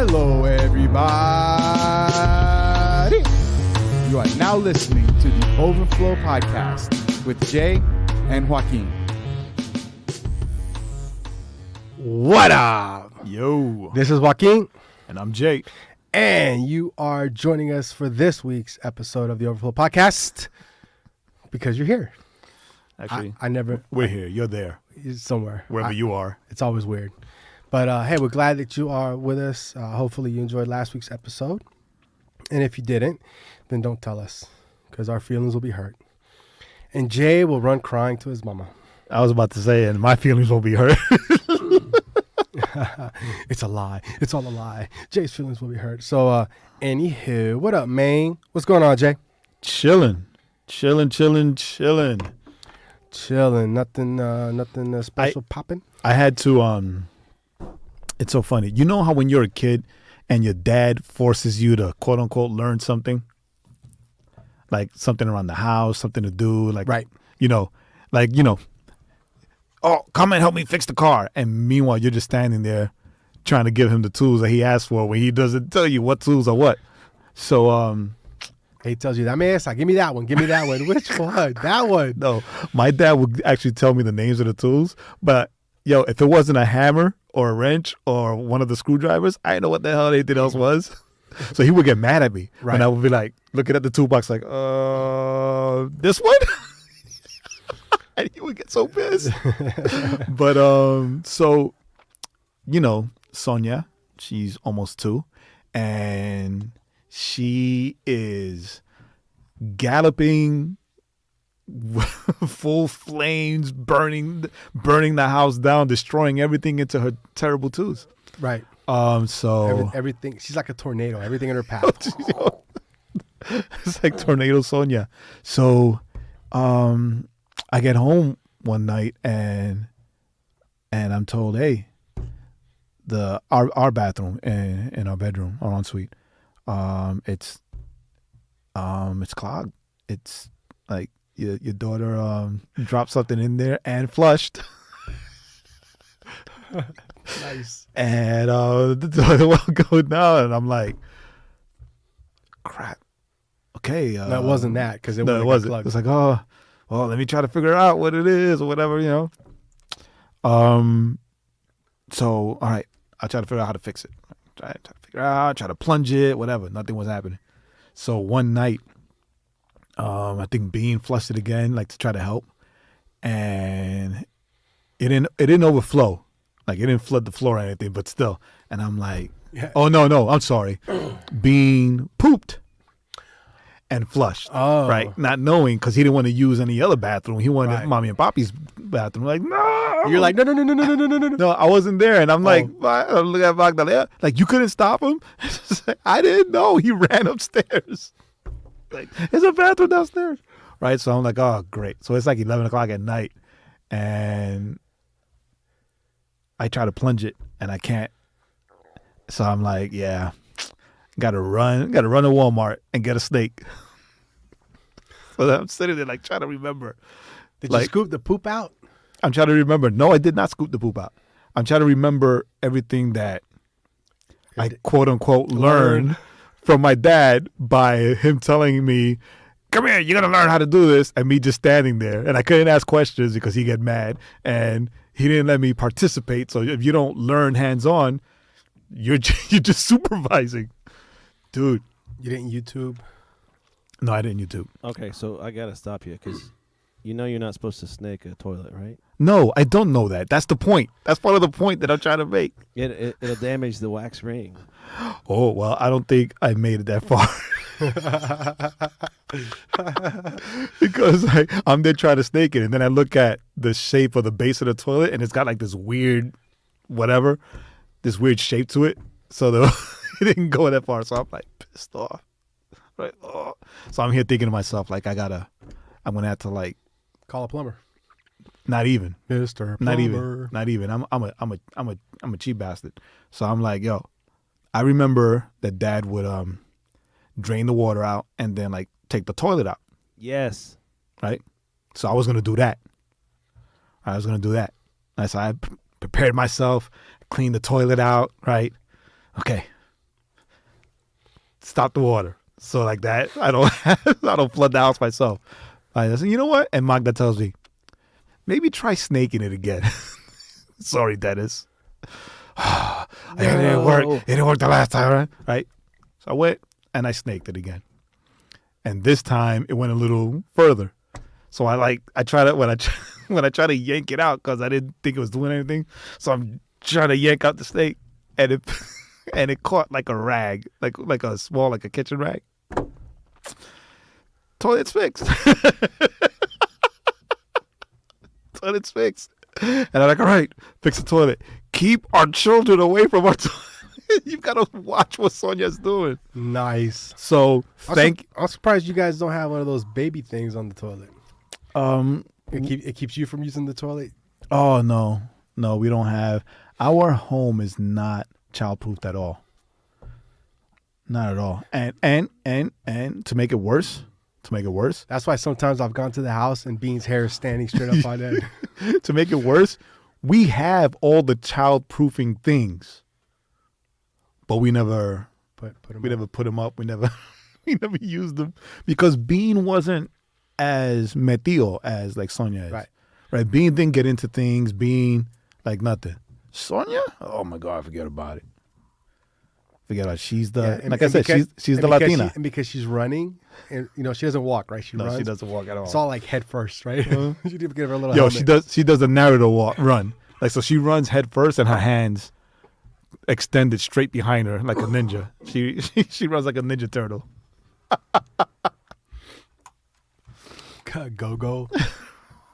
Hello, everybody. You are now listening to the Overflow Podcast with Jay and Joaquin. What up? Yo. This is Joaquin. And I'm Jay. And you are joining us for this week's episode of the Overflow Podcast because you're here. Actually, We're here. You're there. Somewhere. Wherever you are. It's always weird. But hey, we're glad that you are with us. Hopefully you enjoyed last week's episode. And if you didn't, then don't tell us because our feelings will be hurt. And Jay will run crying to his mama. I was about to say, and my feelings won't be hurt. It's a lie. It's all a lie. Jay's feelings will be hurt. So, anywho, what up, man? What's going on, Jay? Chilling. Chilling. Nothing special popping. I had to, it's so funny. You know how when you're a kid and your dad forces you to quote unquote learn something? Like something around the house, something to do, like, right. Oh, come and help me fix the car. And meanwhile, you're just standing there trying to give him the tools that he asked for when he doesn't tell you what tools are what. So, he tells you, that man, give me that one. Which one? That one. No, my dad would actually tell me the names of the tools. But, yo, if it wasn't a hammer or a wrench or one of the screwdrivers, I didn't know what the hell anything else was. So he would get mad at me. Right. And I would be like, looking at the toolbox like, this one? And he would get so pissed. But, so, Sonia, she's almost 2. And she is galloping full flames, burning the house down, destroying everything into her terrible twos. Right. So everything, she's like a tornado, everything in her path. It's like Tornado Sonia. So, I get home one night and I'm told, hey, our bathroom in our bedroom, our ensuite, it's clogged. It's like your daughter dropped something in there and flushed. Nice. And the toilet won't go down, and I'm like, crap. Okay. That wasn't that because it wasn't. plugged. It's like, oh, well, let me try to figure out what it is or whatever, So, all right, I try to figure out how to fix it. Try to figure out, try to plunge it, whatever. Nothing was happening. So one night, I think Bean flushed it again, like to try to help, and it didn't overflow, like it didn't flood the floor or anything, but still. And I'm like, oh no, I'm sorry. Bean pooped and flushed, right? Not knowing, because he didn't want to use any other bathroom. He wanted Mommy and Poppy's bathroom. Like, no. You're like, no. No, I wasn't there. And I'm like, I look at Magdalena, like, you couldn't stop him? I didn't know. He ran upstairs. Like, there's a bathroom downstairs. Right? So I'm like, oh, great. So it's like 11 o'clock at night. And I try to plunge it, and I can't. So I'm like, yeah. Gotta run to Walmart and get a snake. So I'm sitting there like trying to remember. Did you scoop the poop out? I'm trying to remember. No, I did not scoop the poop out. I'm trying to remember everything that I quote unquote learned from my dad by him telling me, come here, you're gonna learn how to do this, and me just standing there. And I couldn't ask questions because he'd get mad, and he didn't let me participate. So if you don't learn hands-on, you're just supervising. Dude. You didn't YouTube? No, I didn't YouTube. Okay, so I got to stop you because you know you're not supposed to snake a toilet, right? No, I don't know that. That's the point. That's part of the point that I'm trying to make. It'll damage the wax ring. Oh, well, I don't think I made it that far. Because I'm there trying to snake it, and then I look at the shape of the base of the toilet, and it's got like this weird shape to it. So it didn't go that far. So I'm like pissed off. Right. Oh. So I'm here thinking to myself, like, I'm gonna have to like call a plumber. Not even. Mr. Plumber. Not even. I'm a cheap bastard. So I'm like, yo, I remember that Dad would drain the water out and then like take the toilet out. Yes. Right? So I was gonna do that. So I prepared myself, cleaned the toilet out, right? Okay. stop the water. So like that, I don't I don't flood the house myself. I said, you know what? And Magda tells me, maybe try snaking it again. Sorry, Dennis. It didn't work. It didn't work the last time, right? So I went and I snaked it again. And this time it went a little further. So I try to when I try to yank it out because I didn't think it was doing anything. So I'm trying to yank out the snake, and it caught like a rag, like a small like a kitchen rag. Toilet's fixed. Toilet's fixed. And I'm like, all right, fix the toilet. Keep our children away from our toilet. You've got to watch what Sonia's doing. Nice. So I'm surprised you guys don't have one of those baby things on the toilet. It keeps you from using the toilet. Oh no, we don't have. Our home is not childproofed at all. Not at all. And to make it worse. That's why sometimes I've gone to the house and Bean's hair is standing straight up on end. To make it worse, we have all the childproofing things, but we never put them up. We never used them because Bean wasn't as metido as like Sonia is. Right. Bean didn't get into things. Bean like nothing. Sonia? Oh my God, forget about it. Forget about it. She's the like I said, she's the Latina. And because she's running, and she doesn't walk, right? She runs. She doesn't walk at all. It's all like head first, right? She did give her a little. Yo, helmet. she does a Naruto run. Like so, she runs head first, and her hands extended straight behind her like a ninja. She runs like a ninja turtle. Go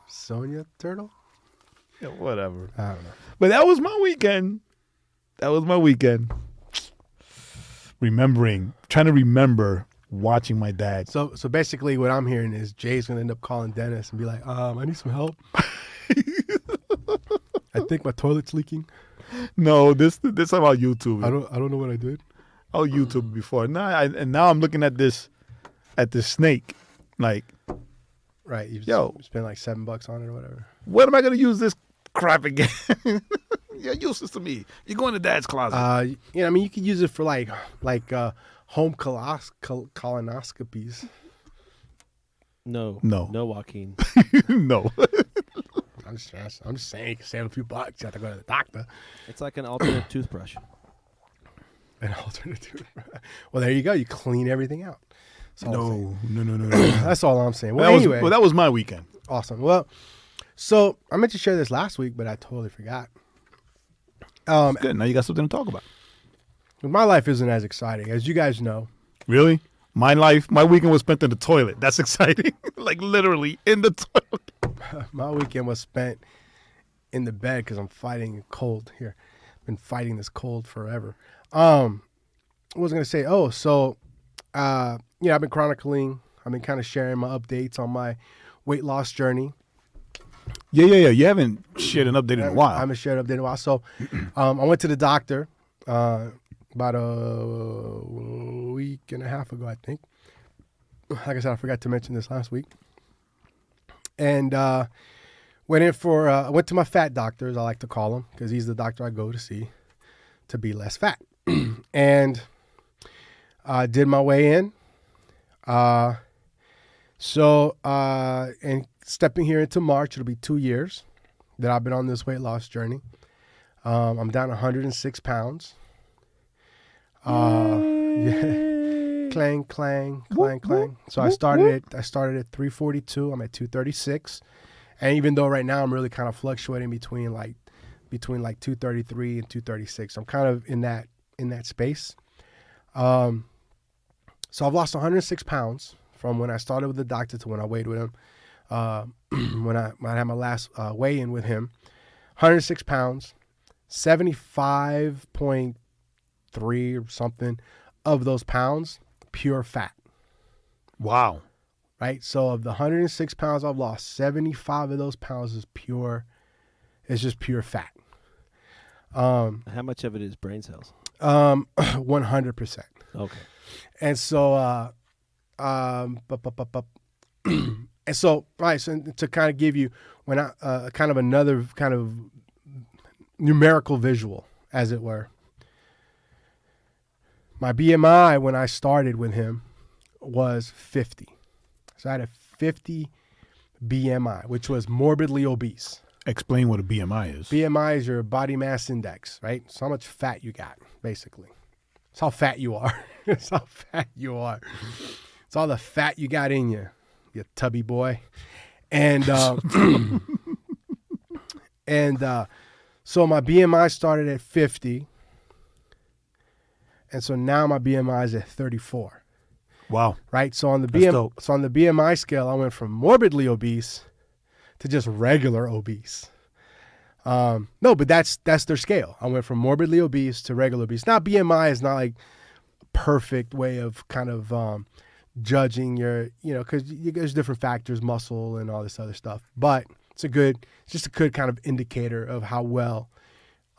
Sonia turtle. Yeah, whatever. I don't know. But that was my weekend. Trying to remember watching my dad. So basically, what I'm hearing is Jay's gonna end up calling Dennis and be like, "I need some help. I think my toilet's leaking." No, this about YouTube. I don't know what I did. I'll YouTube before. Now I'm looking at this snake. Like, right? You spend like $7 on it or whatever. When am I gonna use this crap again? You're useless to me. You go in the dad's closet. I mean, you could use it for like home colonoscopies. No, Joaquin. No. I'm just saying, you can save a few bucks. You have to go to the doctor. It's like an alternate toothbrush. An alternate toothbrush. Well, there you go. You clean everything out. No. That's all I'm saying. Well, anyway. That was my weekend. Awesome. Well, so I meant to share this last week, but I totally forgot. Good. Now you got something to talk about. My life isn't as exciting, as you guys know. Really? My weekend was spent in the toilet. That's exciting. Like literally in the toilet. My weekend was spent in the bed because I'm fighting a cold here. I've been fighting this cold forever. I was going to say, I've been chronicling. I've been kind of sharing my updates on my weight loss journey. Yeah. You haven't shared an update in a while. I haven't shared an update in a while. So I went to the doctor about a week and a half ago, I think. Like I said, I forgot to mention this last week. And went to my fat doctor, as I like to call him, because he's the doctor I go to see to be less fat. And did my way in. And stepping here into March, it'll be 2 years that I've been on this weight loss journey. I'm down 106 pounds. Yeah. Clang, clang, clang, clang. So I started at 342. I'm at 236. And even though right now I'm really kind of fluctuating between 233 and 236, I'm kind of in that space. So I've lost 106 pounds from when I started with the doctor to when I weighed with him. When I had my last weigh-in with him, 106 pounds, 75.3 or something of those pounds, pure fat. Wow. Right? So of the 106 pounds I've lost, 75 of those pounds is just pure fat. How much of it is brain cells? 100%. Okay. And so, and so, right, so to kind of give you kind of another kind of numerical visual, as it were. My BMI when I started with him was 50. So I had a 50 BMI, which was morbidly obese. Explain what a BMI is. BMI is your body mass index, right? It's how much fat you got, basically. It's how fat you are. It's how fat you are. It's all the fat you got in you, you tubby boy. And so my BMI started at 50. And so now my BMI is at 34. Wow. Right? So on the That's dope. so on the BMI scale, I went from morbidly obese to just regular obese. No, but that's their scale. I went from morbidly obese to regular obese. Now BMI is not like a perfect way of kind of judging your, because there's different factors, muscle and all this other stuff. But it's just a good kind of indicator of how well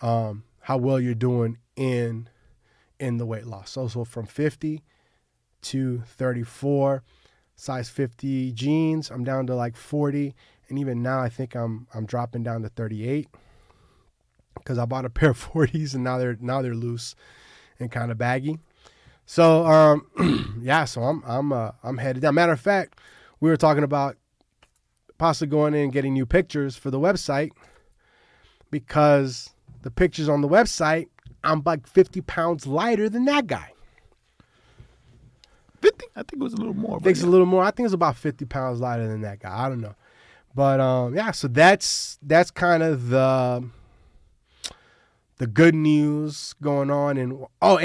you're doing in the weight loss. So from 50 to 34, size 50 jeans, I'm down to like 40. And even now, I think I'm dropping down to 38 because I bought a pair of 40s and now they're loose and kind of baggy. So yeah, so I'm headed down. Matter of fact, we were talking about possibly going in and getting new pictures for the website because the pictures on the website, I'm like 50 pounds lighter than that guy. 50? I think it was a little more. I think it's a little more. I think it's about 50 pounds lighter than that guy. I don't know. But yeah, so that's kind of the good news going on. And I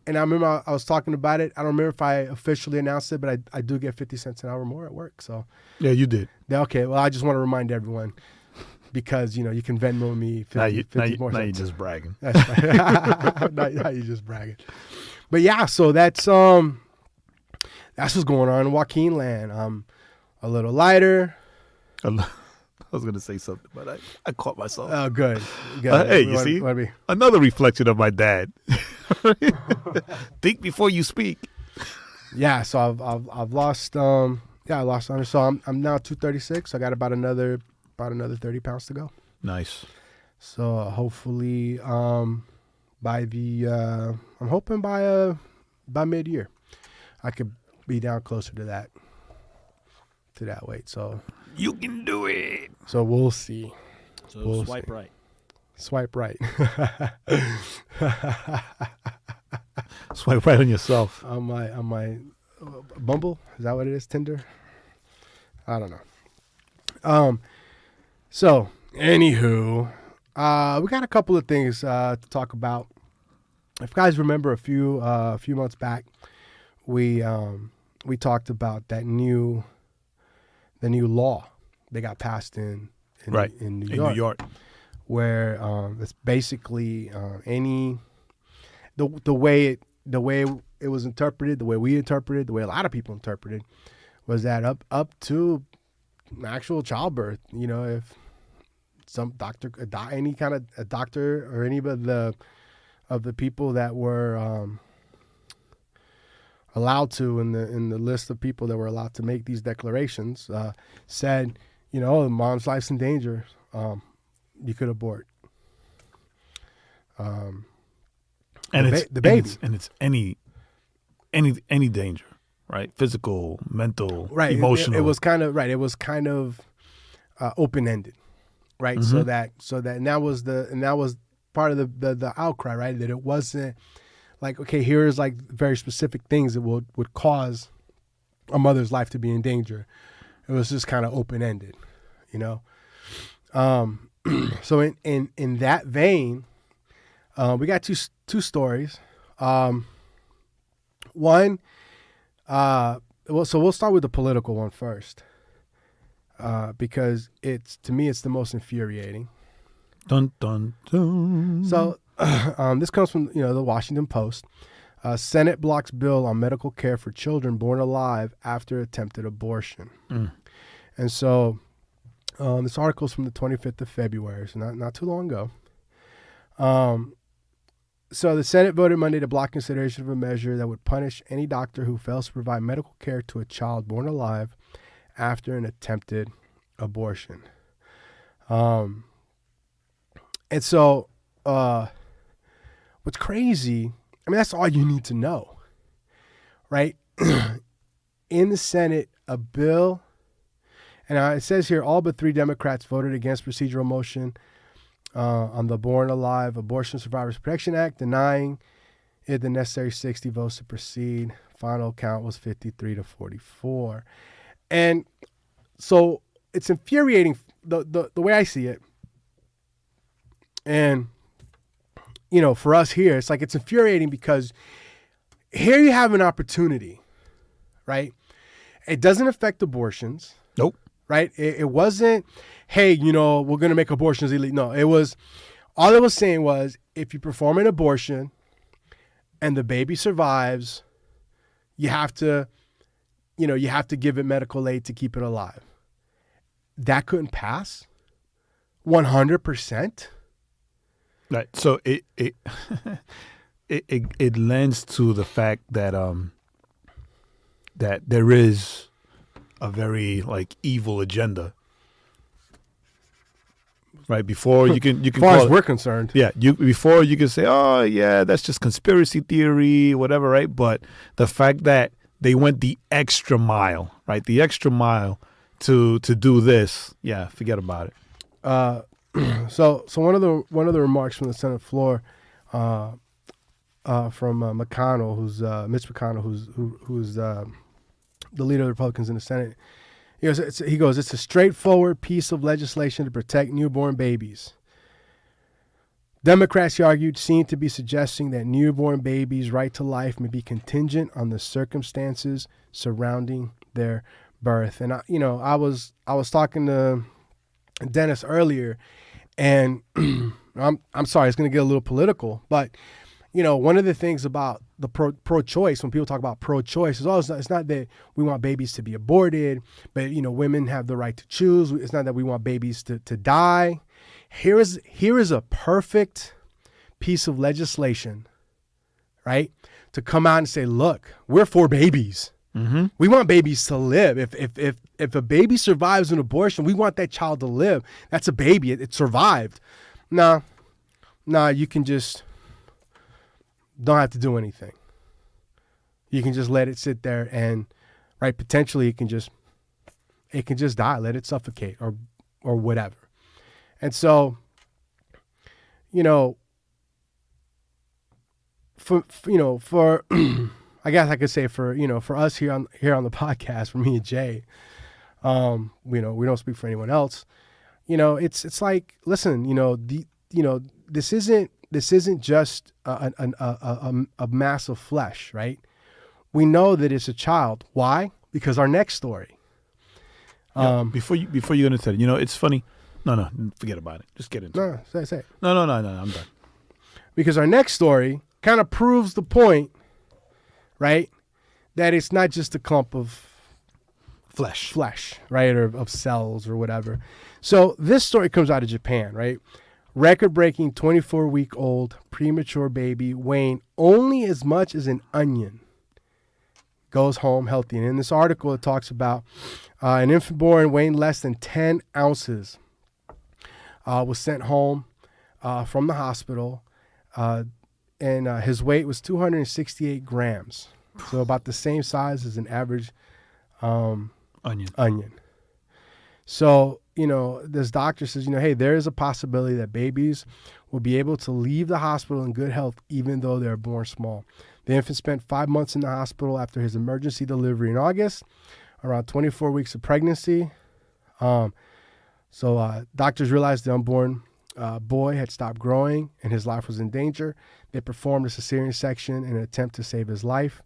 remember I was talking about it. I don't remember if I officially announced it, but I do get 50 cents an hour more at work. So Yeah, you did. okay. Well, I just want to remind everyone because you can Venmo me 50 more cents. Now you're just bragging. That's right. now you're just bragging. But yeah, so that's what's going on in Joaquin land. I'm a little lighter. I was going to say something, but I caught myself. Oh, good. Hey, you see? Another reflection of my dad. Think before you speak. Yeah, so I've lost I lost 100. So I'm now 236. I got about another 30 pounds to go. Nice. So hopefully I'm hoping by mid-year I could be down closer to that weight. So you can do it. So we'll see. So We'll swipe see. right. Swipe right. Swipe right on yourself. on my Bumble, is that what it is? Tinder? I don't know. So anywho, we got a couple of things to talk about. If you guys remember a few months back, we talked about the new law that got passed in New York. Where it's basically the way it was interpreted, the way we interpreted, the way a lot of people interpreted, was that up to actual childbirth, if some doctor, any kind of a doctor or any of the people that were allowed to in the list of people that were allowed to make these declarations said, mom's life's in danger. You could abort. And the baby. And it's any danger, right? Physical, mental, right. emotional. It was kind of right. It was kind of open ended, right? Mm-hmm. So that and that was part of the outcry, right? That it wasn't like, okay, here's like very specific things that would cause a mother's life to be in danger. It was just kind of open ended, So in that vein, we got two stories. One, so we'll start with the political one first, because to me it's the most infuriating. Dun dun dun. So this comes from the Washington Post. Senate blocks bill on medical care for children born alive after attempted abortion. And so this article is from the 25th of February, so not too long ago. So the Senate voted Monday to block consideration of a measure that would punish any doctor who fails to provide medical care to a child born alive after an attempted abortion. And so what's crazy I mean, that's all you need to know, right? In the Senate, a bill, and it says here, all but 3 Democrats voted against procedural motion on the Born Alive Abortion Survivors Protection Act, denying it the necessary 60 votes to proceed. Final count was 53 to 44. And so it's infuriating, the way I see it. And, for us here, it's like it's infuriating because here you have an opportunity, right? It doesn't affect abortions. Nope. Right? It wasn't, hey, we're going to make abortions illegal. No, all it was saying was, if you perform an abortion and the baby survives, you have to give it medical aid to keep it alive. That couldn't pass 100%. Right. So it it lends to the fact that that there is a very evil agenda. Right, before you can as far as we're concerned. Yeah, before you can say, oh yeah, that's just conspiracy theory, whatever, right? But the fact that they went the extra mile, right? The extra mile to do this, yeah, forget about it. So one of the remarks from the Senate floor, from McConnell, who's Mitch McConnell, who's the leader of the Republicans in the Senate. He goes, it's a straightforward piece of legislation to protect newborn babies. Democrats, he argued, seem to be suggesting that newborn babies' right to life may be contingent on the circumstances surrounding their birth. And I was talking to Dennis earlier, and I'm sorry, it's going to get a little political, but one of the things about the pro-choice, when people talk about pro-choice, it's not that we want babies to be aborted, but women have the right to choose. It's not that we want babies to die. Here is a perfect piece of legislation, right? To come out and say, look, we're for babies. Mm-hmm. We want babies to live. If a baby survives an abortion, we want that child to live. That's a baby. It survived. Nah, you can just don't have to do anything. You can just let it sit there and, right, potentially it can just die. Let it suffocate or whatever. And so, for I guess I could say for us here on the podcast, for me and Jay, we don't speak for anyone else. It's like, listen, this isn't just a mass of flesh, right? We know that it's a child. Why? Because our next story. Before you go into that, it's funny. No, forget about it. Just get into it. Say it. No, I'm done. Because our next story kind of proves the point, right? That it's not just a clump of flesh, right? Or of cells or whatever. So this story comes out of Japan, right? Record-breaking 24-week-old premature baby weighing only as much as an onion goes home healthy. And in this article, it talks about an infant born weighing less than 10 ounces was sent home from the hospital, and his weight was 268 grams, so about the same size as an average onion. So, this doctor says, hey, there is a possibility that babies will be able to leave the hospital in good health even though they're born small. The infant spent 5 months in the hospital after his emergency delivery in August, around 24 weeks of pregnancy. So doctors realized the unborn boy had stopped growing and his life was in danger. They performed a cesarean section in an attempt to save his life.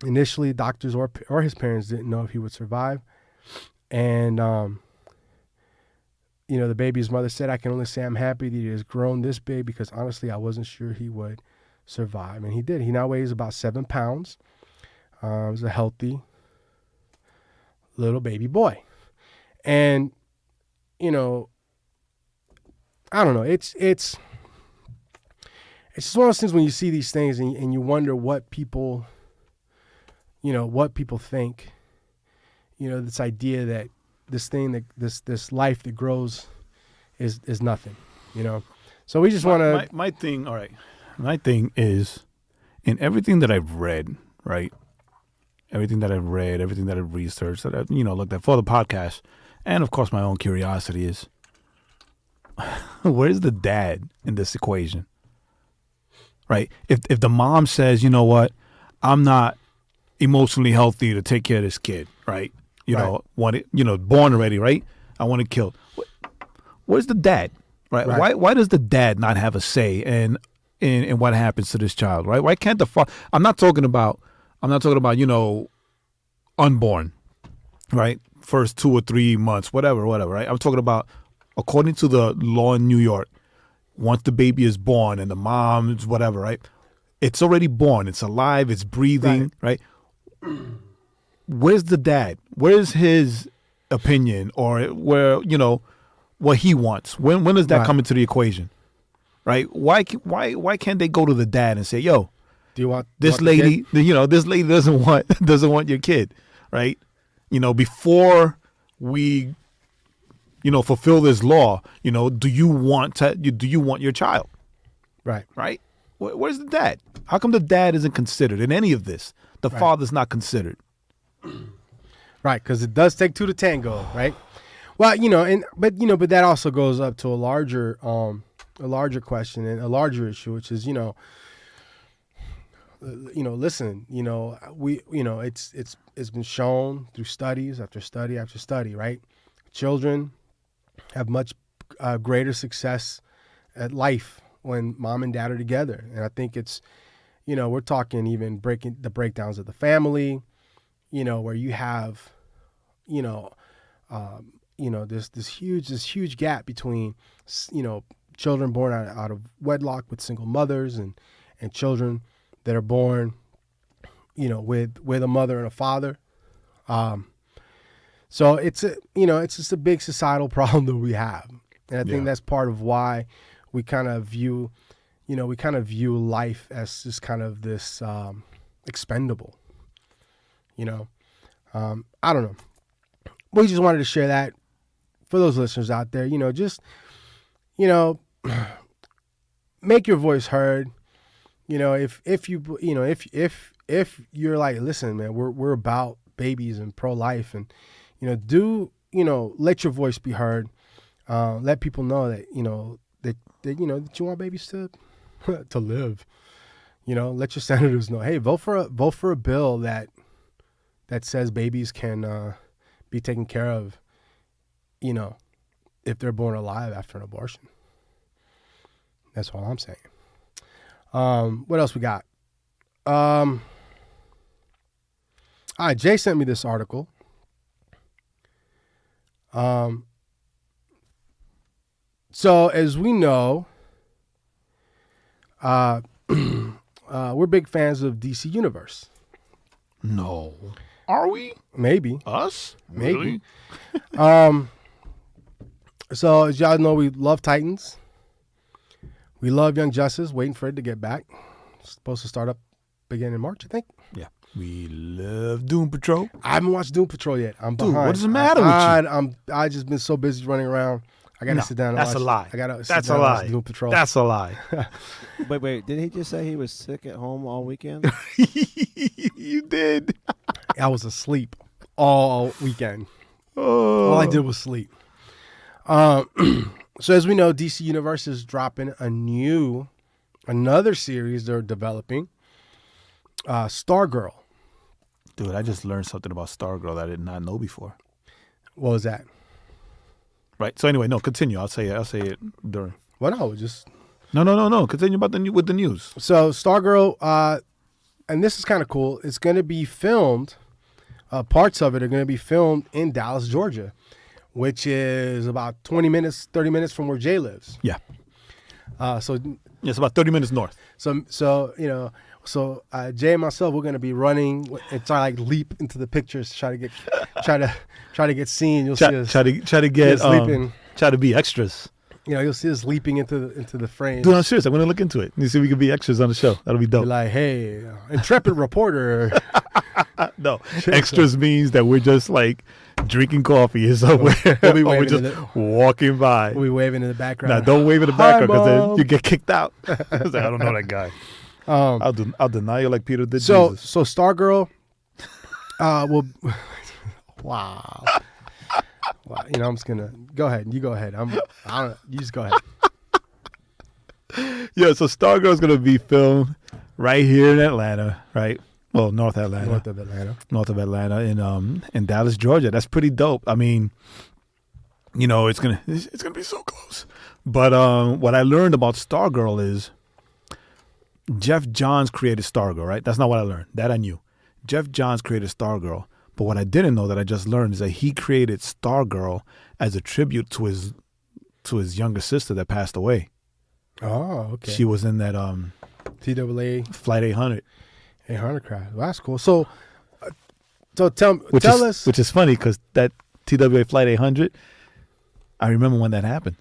Initially, doctors or his parents didn't know if he would survive. And, the baby's mother said, I can only say I'm happy that he has grown this big because honestly, I wasn't sure he would survive. And he did. He now weighs about 7 pounds. He's a healthy little baby boy. And, I don't know. It's just one of those things when you see these things and you wonder what people, think, this idea that this thing, that this life that grows is nothing, So we just want to. My thing, all right. My thing is, in everything that I've read, right? Everything that I've read, everything that I've researched, that I've, looked at for the podcast, and of course my own curiosity is, where's the dad in this equation? Right? If the mom says, you know what, I'm not emotionally healthy to take care of this kid, right? Want it, born already, right? I want it killed. Where's the dad? Right? Why does the dad not have a say in what happens to this child? Right? Why can't the father? I'm not talking about unborn, right? First 2 or 3 months, whatever, right? I'm talking about according to the law in New York, once the baby is born and the mom's whatever, right? It's already born. It's alive. It's breathing, right? Where's the dad? Where's his opinion or what he wants? When does that come into the equation? Right? Why can't they go to the dad and say, "Yo, do you want this lady? This lady doesn't want your kid, right? Before we, fulfill this law, do you want your child? Right? Right? Where's the dad? How come the dad isn't considered in any of this? The father's not considered. Right, because it does take two to tango, right? Well, but that also goes up to a larger question and a larger issue, which is, listen, it's been shown through studies after study after study, right? Children have much greater success at life when mom and dad are together, and I think it's, we're talking even breaking the breakdowns of the family, where you have, this huge gap between, children born out of wedlock with single mothers and children that are born, with a mother and a father. So it's just a big societal problem that we have. And I think that's part of why we kind of view life as just kind of this expendable, I don't know. We just wanted to share that for those listeners out there, make your voice heard. If you're like, listen, man, we're about babies and pro-life, and let your voice be heard. Let people know that that you want babies to to live. Let your senators know, hey, vote for a bill that says babies can be taken care of, if they're born alive after an abortion. That's all I'm saying. What else we got? All right, Jay sent me this article. So as we know, we're big fans of DC Universe. No. Are we? Maybe. Us? Maybe. Really? So as y'all know, we love Titans. We love Young Justice, waiting for it to get back. It's supposed to start up again in March, I think. Yeah. We love Doom Patrol. I haven't watched Doom Patrol yet. I'm behind. Dude, what does the matter with you? I just been so busy running around. I gotta sit down and watch. That's a lie. I gotta That's a lie. Doom Patrol. That's a lie. Wait, did he just say he was sick at home all weekend? You did. I was asleep all weekend. Oh. All I did was sleep. So as we know, DC Universe is dropping another series they're developing, Stargirl. Dude, I just learned something about Stargirl that I did not know before. What was that? Right. So anyway, no, continue. I'll say it during. Well, no, just No. Continue with the news. So Stargirl, and this is kind of cool. It's going to be filmed. Parts of it are going to be filmed in Dallas, Georgia, which is about 30 minutes from where Jay lives. Yeah. So it's about 30 minutes north. So Jay and myself, we're gonna be running and try to leap into the pictures, try to get seen. You'll see us try to get leaping. Try to be extras. You'll see us leaping into the frame. Dude, I'm serious. I'm gonna look into it. You see, if we can be extras on the show. That'll be dope. Be like, hey, intrepid reporter. No, extras means that we're just like drinking coffee or somewhere, We'll be or we're waving just walking by. We'll be waving in the background. Now, don't wave in the Hi, background because then Mom. you get kicked out. I was like, I don't know that guy. I'll deny you like Peter did Jesus. So Stargirl, well, wow. Wow. You know, I'm just gonna go ahead. You go ahead. You just go ahead. Yeah, so Stargirl's gonna be filmed right here in Atlanta, right? Well, North Atlanta. North of Atlanta in Dallas, Georgia. That's pretty dope. I mean, you know, it's gonna be so close. But what I learned about Stargirl is Jeff Johns created Stargirl, right? That's not what I learned. That I knew. Jeff Johns created Stargirl. But what I didn't know that I just learned is that he created Stargirl as a tribute to his younger sister that passed away. Oh, okay. She was in that TAA Flight 800. 800 crash. Well, that's cool. So tell us. Which is funny because that TWA Flight 800, I remember when that happened.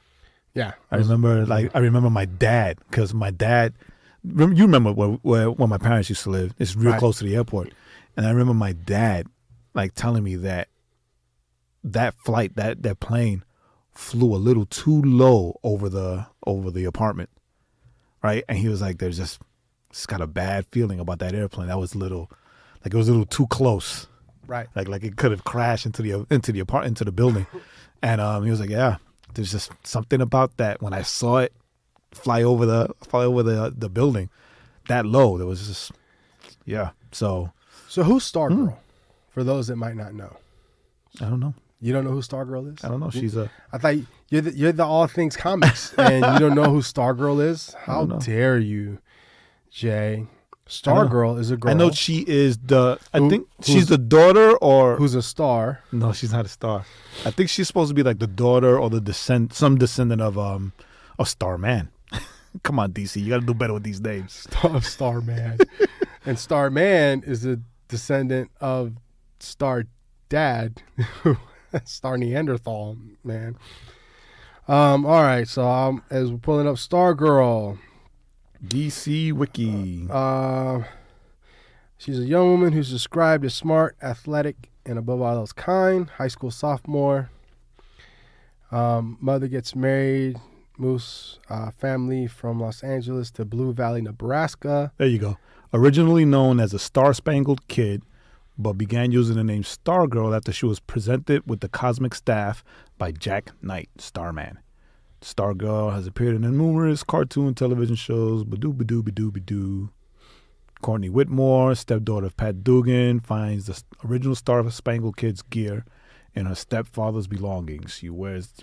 Yeah. I remember my dad, because my dad, you remember where my parents used to live. It's real close to the airport. And I remember my dad like telling me that flight, that plane flew a little too low over the apartment, right? And he was like, just got a bad feeling about that airplane. That was it was a little too close, right? Like it could have crashed into the building. And he was like, yeah, there's just something about that. When I saw it fly over the building that low, there was just, yeah. So who's Stargirl? For those that might not know, I don't know. You don't know who Stargirl is? I don't know. I thought you're the All Things Comics, and you don't know who Stargirl is. How dare you, Jay? Stargirl is a girl. I know she is I think she's the daughter, or who's a star. No, she's not a star. I think she's supposed to be like the daughter or some descendant of Starman. Come on, DC, you got to do better with these names. Starman, and Starman is a descendant of Star Dad, Star Neanderthal man. All right, so as we're pulling up Stargirl, DC Wiki. She's a young woman who's described as smart, athletic, and above all else kind. High school sophomore. Mother gets married. Moves family from Los Angeles to Blue Valley, Nebraska. There you go. Originally known as a Star-Spangled Kid, but began using the name Stargirl after she was presented with the cosmic staff by Jack Knight, Starman. Stargirl has appeared in numerous cartoon television shows. Badoo. Courtney Whitmore, stepdaughter of Pat Dugan, finds the original Star-Spangled Kid's gear in her stepfather's belongings. She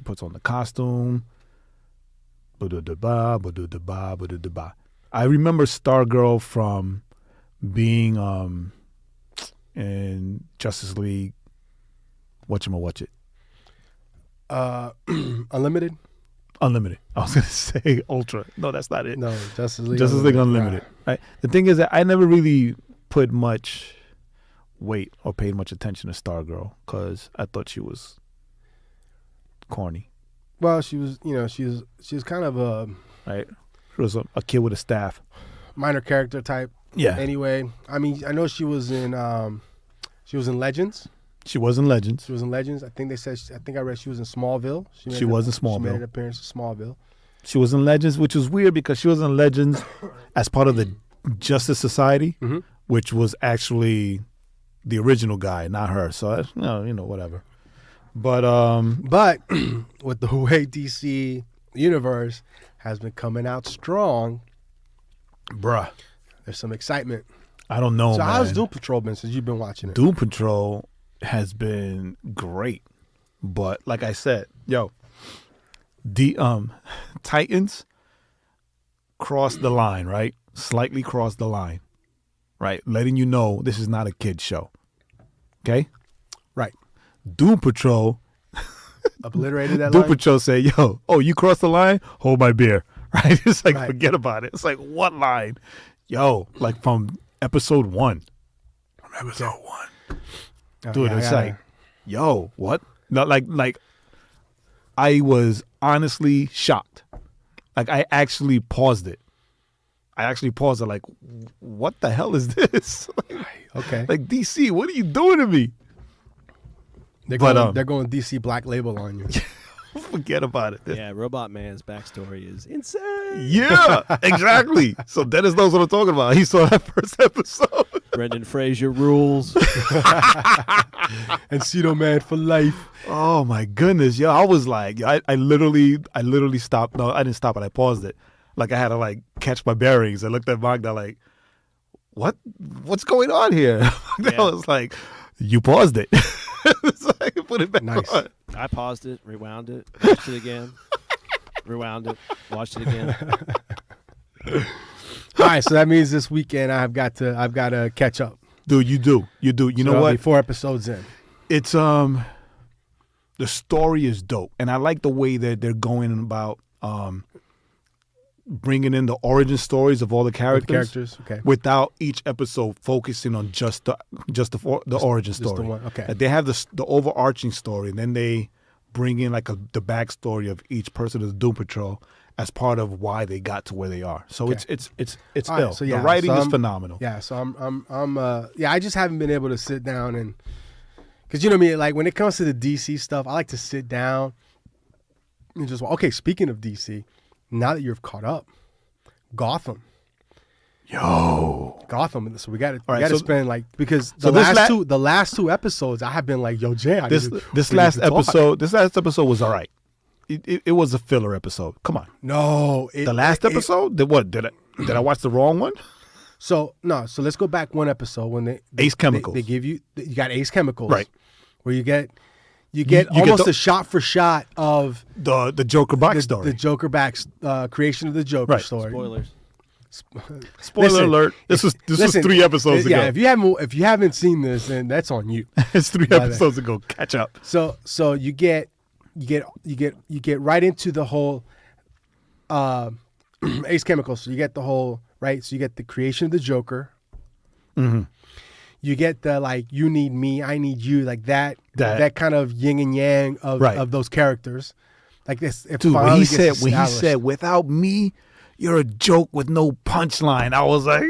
puts on the costume. I remember Stargirl from being in Justice League. Whatchamawatchit? Unlimited. I was gonna say Ultra. No, that's not it. No, Justice League. Justice League Unlimited. Right. The thing is that I never really put much weight or paid much attention to Stargirl because I thought she was corny. Well, she was kind of a right. She was a kid with a staff, minor character type. Yeah. Anyway, I mean, I know she was in Legends. She was in Legends. I think I read she was in Smallville. She was in Smallville. She made an appearance in Smallville. She was in Legends, which was weird because she was in Legends as part of the Justice Society, which was actually the original guy, not her. So whatever. But with the way DC universe has been coming out strong, bruh, there's some excitement. I don't know. So how's Doom Patrol been since you've been watching it? Doom Patrol has been great, but like I said, the Titans crossed the line, right? Slightly crossed the line, right? Letting you know this is not a kid's show. Okay, right. Doom Patrol obliterated that Doom line? Patrol say, you crossed the line? Hold my beer. Right? It's like, forget about it. It's like, what line? Like from episode 1. Dude, it's like, what? No, like I was honestly shocked. Like I actually paused it. I actually paused it like, what the hell is this? Okay. Like, DC, what are you doing to me? They're but, going DC Black Label on you. Forget about it. Yeah, Robot Man's backstory is insane. Yeah, exactly. So Dennis knows what I'm talking about. He saw that first episode. Brendan Fraser rules. Encino Man for life. Oh my goodness, yo! I was like, I literally stopped. No, I didn't stop it. I paused it. Like I had to like catch my bearings. I looked at Magda like, what's going on here? I was like, you paused it. So I can put it back on. I paused it, rewound it, watched it again, rewound it, watched it again. All right, so that means this weekend I've got to catch up. Dude, you do. You So know I'll what? be 4 episodes in. It's the story is dope, and I like the way that they're going about bringing in the origin stories of all the characters, Okay. without each episode focusing on just the origin Just story. the one. Okay. Like they have the overarching story, and then they bring in like the backstory of each person of the Doom Patrol as part of why they got to where they are. So Okay. it's All right, ill. so yeah, the writing so is I'm- phenomenal. Yeah, so I'm I just haven't been able to sit down and because you know me, like when it comes to the DC stuff, I like to sit down and just okay. Speaking of DC, now that you're caught up, Gotham. Gotham. So we got to right, so- spend like because so the last two episodes I have been like, yo, Jay, This last episode was all right. It was a filler episode. Come on. No, The last episode? Did I watch the wrong one? So let's go back one episode when they Ace Chemicals. They give you got Ace Chemicals, Right. Where you get you get almost the- a shot for shot of The Joker backstory. the Joker creation of the Joker Right. story. Spoilers. Spoiler Listen, alert. This was listen, 3 episodes yeah, ago. if you haven't seen this, then that's on you. It's 3 By the- episodes ago. Catch up. So you get right into the whole Ace Chemicals. So you get the whole right. So you get the creation of the Joker. Mm-hmm. You get the like you need me, I need you, like that kind of yin and yang of those characters. Like this, Dude, when he said without me, you're a joke with no punchline. I was like,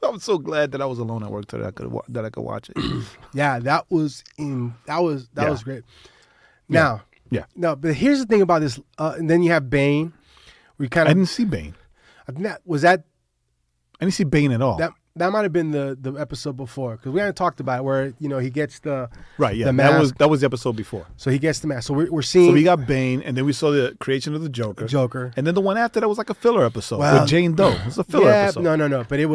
I'm so glad that I was alone at work today. That I could watch it. yeah, that was great. Now, Yeah. no, but here's the thing about this. And then you have Bane. We kind I of didn't see Bane. I think that was that I didn't see Bane at all. that might have been the episode before because we haven't talked about it where he gets the Right, yeah. the mask. That was the episode before. So he gets the mask. So we're seeing So we got Bane, and then we saw the creation of the Joker. And then the one after that was like a filler episode Well, with Jane Doe. It was a filler episode. No. But it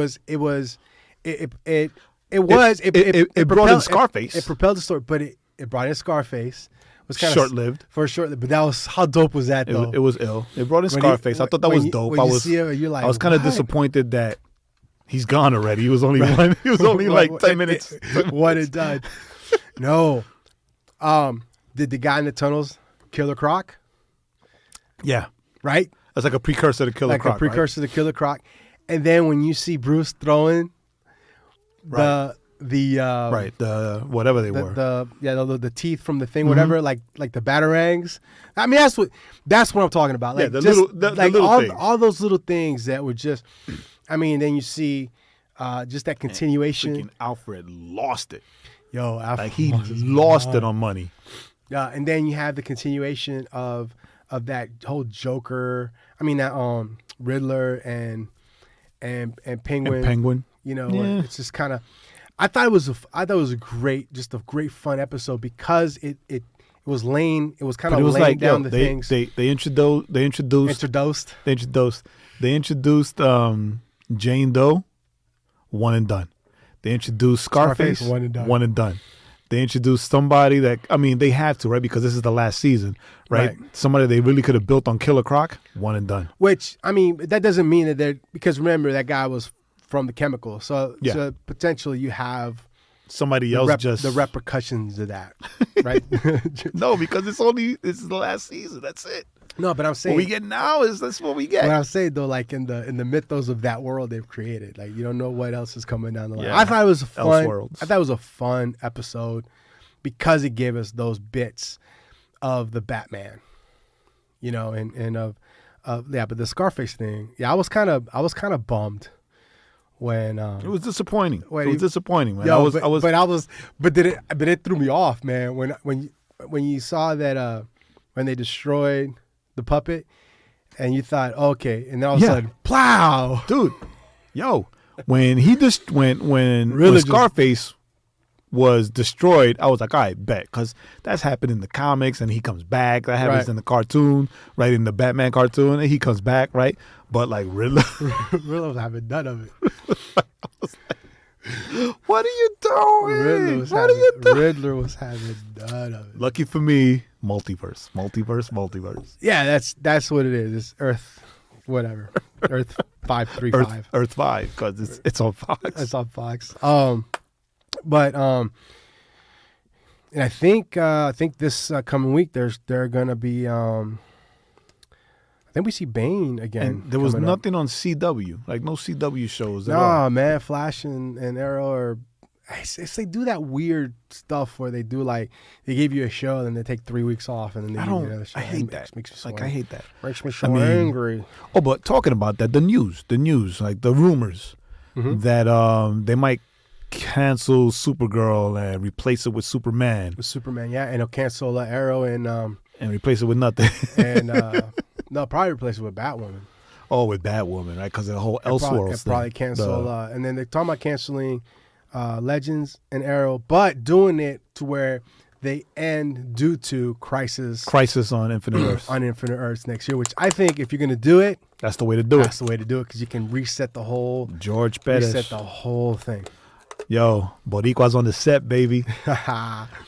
brought in propelled- Scarface. It propelled the story, but it brought in Scarface. It was kind Short-lived. for short. But that was how dope was that though? It was ill. It brought in When Scarface. I thought that was dope. I was kind of what? disappointed that he's gone already. He was only one. He was only like 10 minutes. What it done? No. Did the guy in the tunnels Killer Croc? Yeah, Right? that's like a precursor to Killer Like Croc. a precursor to Killer Croc. And then when you see Bruce throwing the Right, the whatever they were. the teeth from the thing, whatever, like the batarangs. I mean, that's what I'm talking about. Like Yeah, the just, little like little all, things. all those little things that were just. I mean, then you see just that continuation. Freaking Alfred lost it. Yo, Like he lost it on money. and then you have the continuation of that whole Joker. I mean, that Riddler and Penguin. And Penguin. You know, Yeah. it's just kind of. I thought it was a great fun episode because it was laying. It was kind But of it was laying like down yo, the things. they introduced Jane Doe, one and done. They introduced Scarface, one and done. one and done. They introduced somebody that, I mean, they have to, right? Because this is the last season, right? Somebody they really could have built on Killer Croc, one and done. Which I mean, that doesn't mean that they're because remember that guy was from the chemical, so potentially you have Somebody else the repercussions of that, right? No, because this is the last season. That's it. No, but I'm saying What we get now that's what we get. what I'm saying though, like in the mythos of that world they've created, like you don't know what else is coming down the line. Yeah. I thought it was Elseworlds. I thought it was a fun episode because it gave us those bits of the Batman, and But the Scarface thing, I was kind of bummed when It was disappointing. Wait, It was disappointing, man. Yo, but it threw me off, man. When you saw that when they destroyed the puppet, and you thought, okay, and then all of a sudden, plow, dude. Yo, when he just when Scarface was destroyed, I was like, all right, bet, because that's happened in the comics, and he comes back. That happens in the cartoon, right, in the Batman cartoon, and he comes back, right. But like Riddler, Riddler was having none of it. What are you doing? Riddler was having none of it. Lucky for me, multiverse. Yeah, that's what it is. It's Earth, whatever. Earth 535. Earth 5, because it's on Fox. It's on Fox. And I think this coming week they're gonna be. I think we see Bane again. And there was nothing on CW, like no CW shows. Nah, man, Flash and Arrow are. They do that weird stuff where they do like they give you a show and then they take 3 weeks off and then they give you another show. I hate that. Makes me so I hate that. Makes me so angry. Oh, but talking about that, the news, like the rumors that they might cancel Supergirl and replace it with Superman. With Superman, yeah, and they'll cancel Arrow and replace it with nothing. and no, probably replace it with Batwoman. Oh, with Batwoman, right? Because of the whole Elseworlds thing. Probably cancel, and then they're talking about canceling Legends and Arrow, but doing it to where they end due to Crisis on Infinite Earths. On Infinite Earths next year, which I think if you're going to do it, that's the way to do it. That's the way to do it because you can reset the whole George Perez. Reset the whole thing. Yo, Boricua's on the set, baby.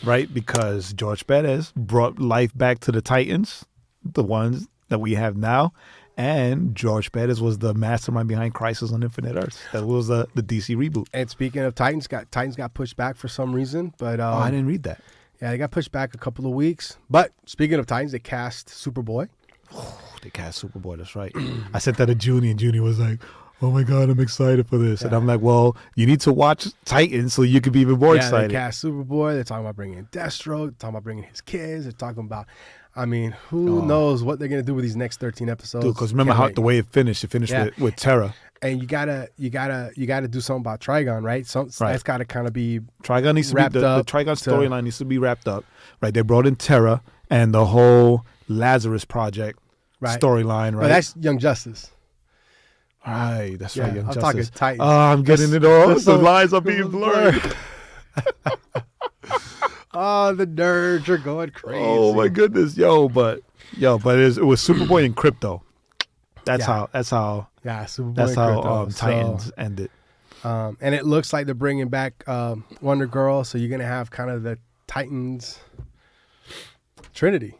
Right? Because George Perez brought life back to the Titans, the ones that we have now. And George Perez was the mastermind behind Crisis on Infinite Earths. That was the DC reboot. And speaking of Titans got pushed back for some reason. But I didn't read that. Yeah, they got pushed back a couple of weeks. But speaking of Titans, they cast Superboy. They cast Superboy, that's right. I sent that to Junie, and Junie was like, oh my God, I'm excited for this. Yeah. And I'm like, well, you need to watch Titans so you can be even more excited. They cast Superboy. They're talking about bringing in Deathstroke. They're talking about bringing his kids. They're talking about, who knows what they're going to do with these next 13 episodes. Dude, because remember the way it finished. It finished with Terra. And you gotta do something about Trigon, right? That's got to kind of be Trigon needs to wrapped be the Trigon storyline needs to be wrapped up, right? They brought in Terra and the whole Lazarus Project storyline, right? But that's Young Justice. Right, that's right. Young I'm Justice. talking Titans. Oh, I'm getting it all. The lines are being blurred. Oh, the nerds are going crazy. Oh my goodness, but it was Superboy and Crypto. That's how Superboy. That's how Crypto. Titans ended. And it looks like they're bringing back Wonder Girl, so you're gonna have kind of the Titans Trinity.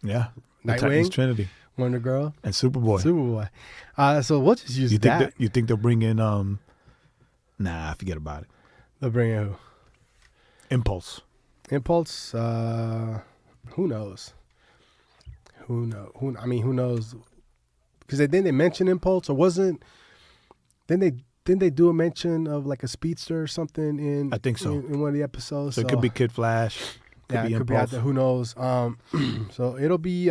Yeah, Nightwing, Titans Trinity, Wonder Girl, and Superboy. So we'll just use that. You think they'll bring in? Nah, forget about it. They'll bring in who? Impulse. Who knows? Who knows? Because didn't they mention Impulse, or wasn't? Didn't they do a mention of like a speedster or something in? I think so. In one of the episodes. So it could be Kid Flash. It could be out there. Who knows? So it'll be.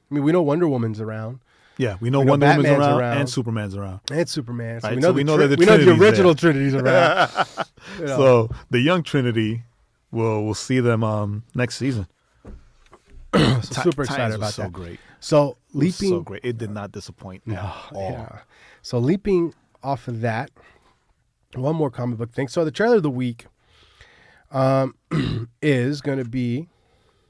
We know Wonder Woman's around. Yeah, we know Wonder Woman's around and Superman's around. And Superman. So right? we know the original Trinity's around. So the young Trinity, we'll see them next season. Super excited about that. So great. So leaping. So great. It did not disappoint at all. Yeah. So leaping off of that, one more comic book thing. So the trailer of the week is going to be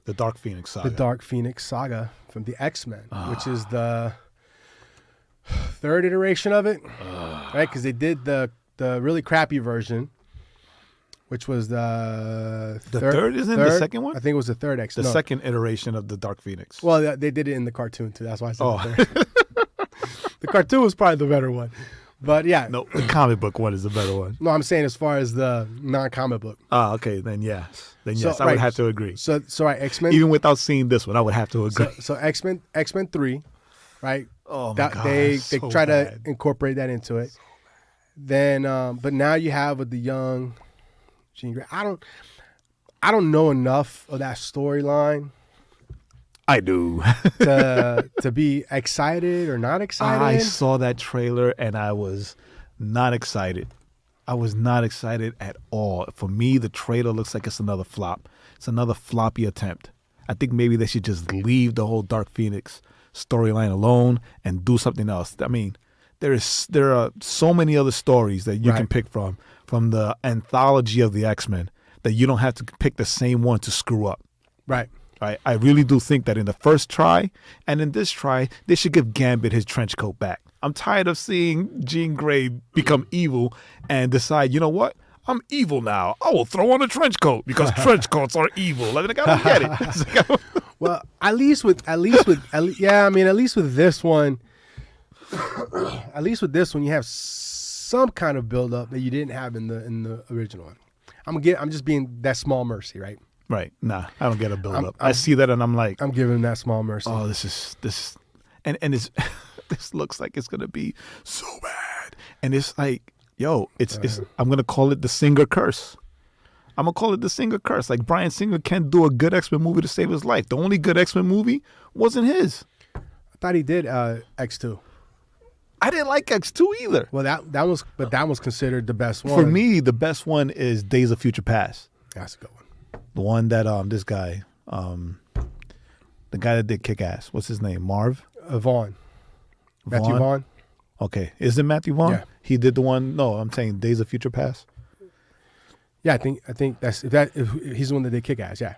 the Dark Phoenix Saga. The Dark Phoenix Saga from the X-Men, which is the third iteration of it, right? Because they did the really crappy version, which was the third. Isn't it the second one? I think it was the third X. The second iteration of the Dark Phoenix. Well, they did it in the cartoon too. That's why I said the third. The cartoon was probably the better one. But yeah. No, the comic book one is the better one. No, I'm saying as far as the non-comic book. Oh, okay. Then yes. I would have to agree. So right, X-Men. Even without seeing this one, I would have to agree. So X-Men 3, right? Oh my God. They so try bad. to incorporate that into it. Then but now you have with the young Jean Grey. I don't know enough of that storyline. I do. to be excited or not excited? I saw that trailer and I was not excited. I was not excited at all. For me, the trailer looks like it's another flop. It's another floppy attempt. I think maybe they should just leave the whole Dark Phoenix storyline alone and do something else. I mean, there are so many other stories that you can pick from the anthology of the X-Men that you don't have to pick the same one to screw up. Right. I really do think that in the first try and in this try, they should give Gambit his trench coat back. I'm tired of seeing Jean Grey become evil and decide, you know what? I'm evil now. I will throw on a trench coat because trench coats are evil. Like, I don't get it. It's like, Well, at least with this one, at least with this one, you have some kind of build up that you didn't have in the original one. I'm just being that small mercy, right? Right. Nah, I don't get a build up. I see that and I'm like, I'm giving that small mercy. oh, this and it's this looks like it's gonna be so bad. And it's like, yo, it's I'm gonna call it the Singer curse. I'm gonna call it the Singer curse. Like, Bryan Singer can't do a good X-Men movie to save his life. The only good X-Men movie wasn't his. I thought he did X2. I didn't like X2 either. Well, that was considered the best one. For me, the best one is Days of Future Past. That's a good one. The one that this guy, the guy that did Kick Ass. What's his name? Marv? Vaughn. Matthew Vaughn. Okay, is it Matthew Vaughn? Yeah. He did the one. No, I'm saying Days of Future Past. Yeah, I think if he's the one that did Kick Ass. Yeah.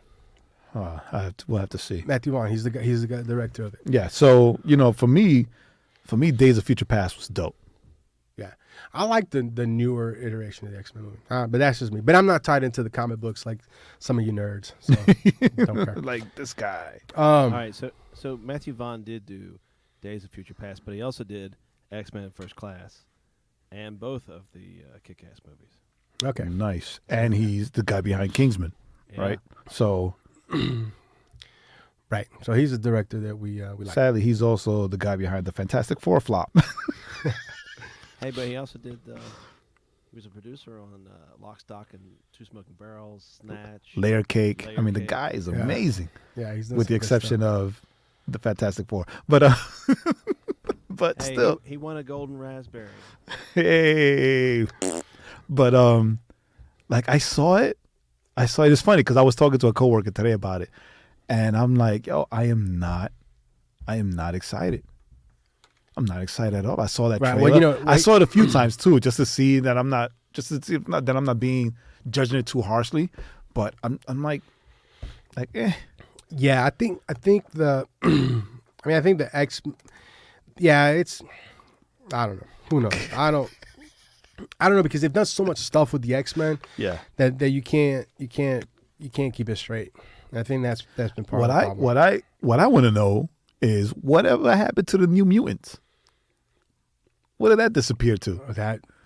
We'll have to see. Matthew Vaughn. He's the guy, director of it. Yeah. So for me, Days of Future Past was dope. Yeah, I like the newer iteration of the X-Men movie, but that's just me. But I'm not tied into the comic books like some of you nerds. So don't care. Like this guy. All right, so Matthew Vaughn did do Days of Future Past, but he also did X-Men First Class and both of the Kick-Ass movies. Okay, Nice. And he's the guy behind Kingsman, Yeah. right? So right. So he's the director that we like. sadly, he's also the guy behind the Fantastic Four flop. Hey, but he also did. He was a producer on Lock, Stock, and Two Smoking Barrels, Snatch, Layer Cake. Layer I mean, the Cake. guy is Yeah. amazing, Yeah, he's done with the some good exception stuff. of the Fantastic Four. But but Hey, still, he won a Golden Raspberry. hey. But like I saw it. It's funny because I was talking to a coworker today about it, and I'm like, yo, I am not excited. I'm not excited at all. I saw that Right, trailer. well, I saw it a few times too, just to see that I'm not being judging it too harshly. But I'm like, eh. Yeah, I think the I think the X. Yeah, it's. I don't know. Who knows? I don't know because they've done so much stuff with the X-Men Yeah. that you can't keep it straight. And I think that's been part of the problem. What I want to know is whatever happened to the New Mutants? What did that disappear to?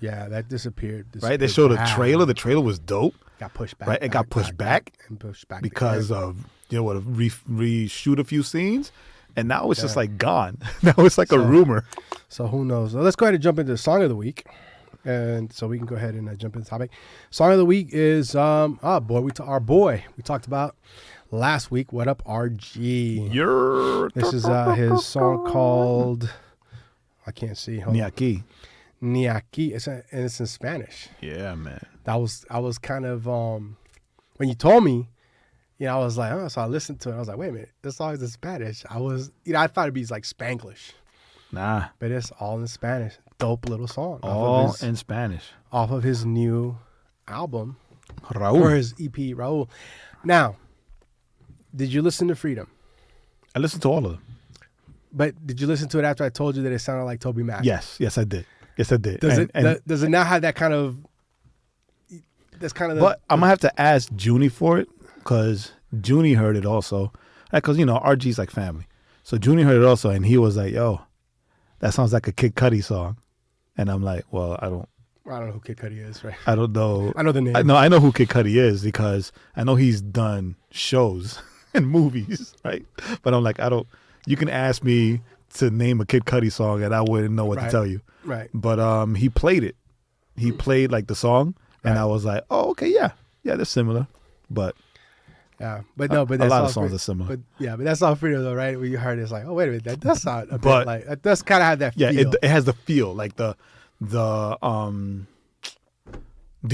That disappeared. Right? They showed a back. trailer. The trailer was dope. Got pushed back. Right? It got pushed back and pushed back because again. of reshoot a few scenes, and now it's just like gone. Now it's like a rumor. So who knows? Well, let's go ahead and jump into the song of the week, and so we can go ahead and jump into the topic. Song of the week is our boy we talked about last week. What up, RG? This is his song called I can't see. Hold on. Niaki. Niaki. It's in Spanish. Yeah, man. I was kind of when you told me, I was like, oh, so I listened to it. I was like, wait a minute, this song is in Spanish. I thought it'd be like Spanglish, Nah. but it's all in Spanish. Dope little song. All in Spanish. Off of his new album or Raul. his EP, Raul. Now, did you listen to Freedom? I listened to all of them. But did you listen to it after I told you that it sounded like Toby Mac? Yes, I did. Does it not have that kind of? That's kind of. But I'm gonna have to ask Junie for it because Junie heard it also. Because RG's like family, so Junie heard it also, and he was like, "Yo, that sounds like a Kid Cudi song," and I'm like, "Well, I don't know who Kid Cudi is, right? I don't know. I know the name. I know who Kid Cudi is because I know he's done shows and movies, right? But I'm like, you can ask me to name a Kid Cudi song and I wouldn't know what to tell you. Right. But he played it. He played like the song and Right. I was like, oh, okay, yeah, they're similar. But Yeah, but no, but a that's lot all of songs free- are similar. But yeah, but that's all Frito though, right? When you heard it, it's like, oh wait a minute, that does sound a bit But- like that does kind of have that Yeah, feel. it has the feel, like the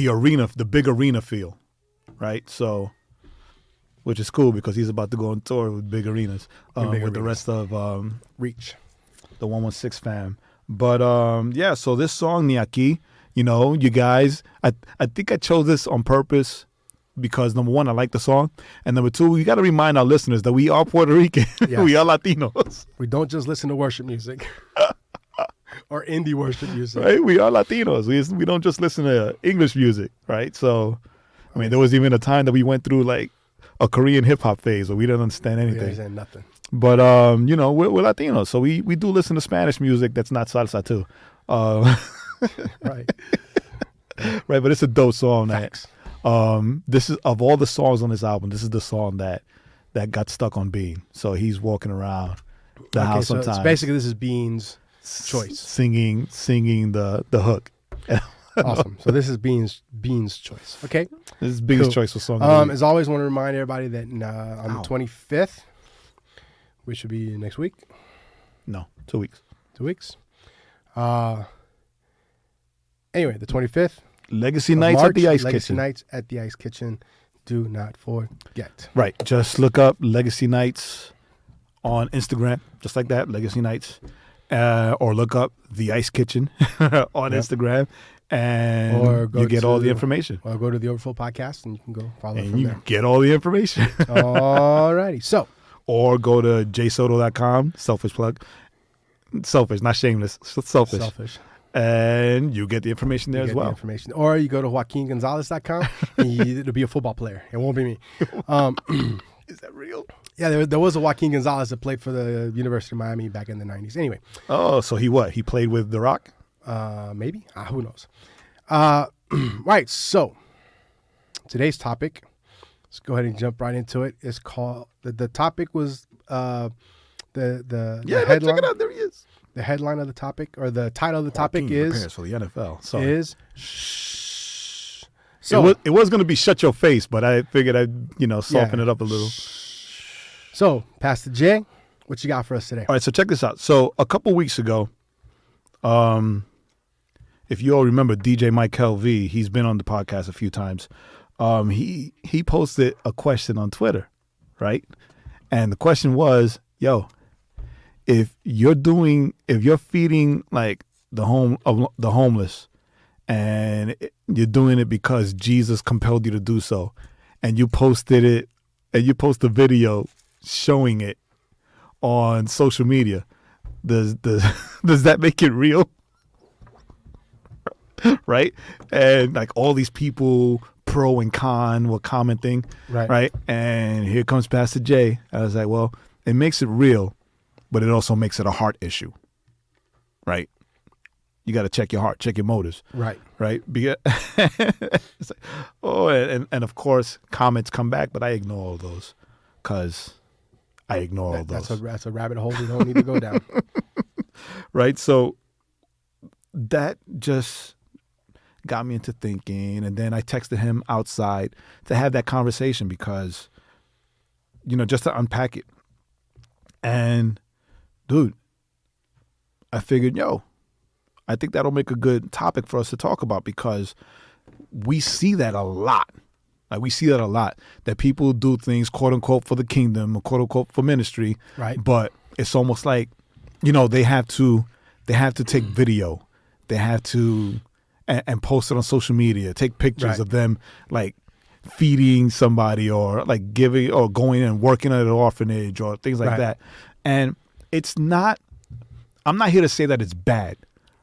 arena, the big arena feel, right? So, which is cool because he's about to go on tour with big arenas, big with the arenas. rest of Reach. the 116 fam. But yeah, so this song Ni Aquí, you know, you guys, I think I chose this on purpose because number one, I like the song, and number two, we got to remind our listeners that we are Puerto Rican, Yes. we are Latinos, We don't just listen to worship music or indie worship music. right? We are Latinos. We don't just listen to English music, right? So, I mean, there was even a time that we went through like a Korean hip hop phase where we didn't understand We anything. understand nothing. But you know, we're Latinos, so we do listen to Spanish music that's not salsa too, Right. right? But it's a dope song. Facts. This is, of all the songs on this album, this is the song that got stuck on Bean. So he's walking around the house so sometimes. basically this is Bean's choice. singing the hook. Awesome. So this is Bean's choice. Okay. This is Bean's Cool. choice for song. of the week. As always, want to remind everybody that on Ow. the 25th, which should be next week, No, 2 weeks. 2 weeks. Anyway, the 25th. Legacy of Nights March, at the Ice Legacy Kitchen. Nights at the Ice Kitchen. Do not forget. Right. Just look up Legacy Nights on Instagram, just like that, Legacy Nights. Or look up the Ice Kitchen on Yep. Instagram, and Or go you get all the to- information. Or go to the Overflow Podcast and you can go follow And from you there. get all the information. Alrighty. So, Or go to jsoto.com, selfish plug. Selfish, not shameless. Selfish. selfish. And you get the information there You as get the well. information. Or you go to JoaquinGonzalez.com and it'll be a football player. It won't be me. Is that real? Yeah, there was a Joaquin Gonzalez that played for the University of Miami back in the 90s. Anyway, Oh, so he what? He played with The Rock? maybe. Who knows? Right. So today's topic, let's go ahead and jump right into it. It's called, the topic was the Yeah, headline. check it out. There he is. The headline of the topic, or the title of the topic Joaquin is prepares for the NFL. Sorry. shh. It was going to be shut your face, but I figured I'd soften Yeah. it up a little. So, Pastor Jay, what you got for us today? All right, so check this out. So a couple weeks ago, if you all remember DJ Mike V, he's been on the podcast a few times. He posted a question on Twitter, right? And the question was, yo, if you're feeding like the homeless, and you're doing it because Jesus compelled you to do so, and you posted it, and you post a video showing it on social media, does that make it real? Right? And like all these people pro and con were commenting, right? And here comes Pastor Jay. I was like, well, it makes it real, but it also makes it a heart issue, right? You got to check your heart, check your motives, Right. right? Because it's like, oh, and of course comments come back, but I ignore all those because I ignore all those. That's a rabbit hole we don't need to go down. Right? So that just got me into thinking. And then I texted him outside to have that conversation because, just to unpack it. And dude, I figured, I think that'll make a good topic for us to talk about because we see that a lot. Like we see that a lot, that people do things, quote unquote, for the kingdom or quote unquote for ministry. Right. But it's almost like, they have to take video. They have to and post it on social media, take pictures Right. of them like feeding somebody or like giving or going and working at an orphanage or things like Right. that. And I'm not here to say that it's bad.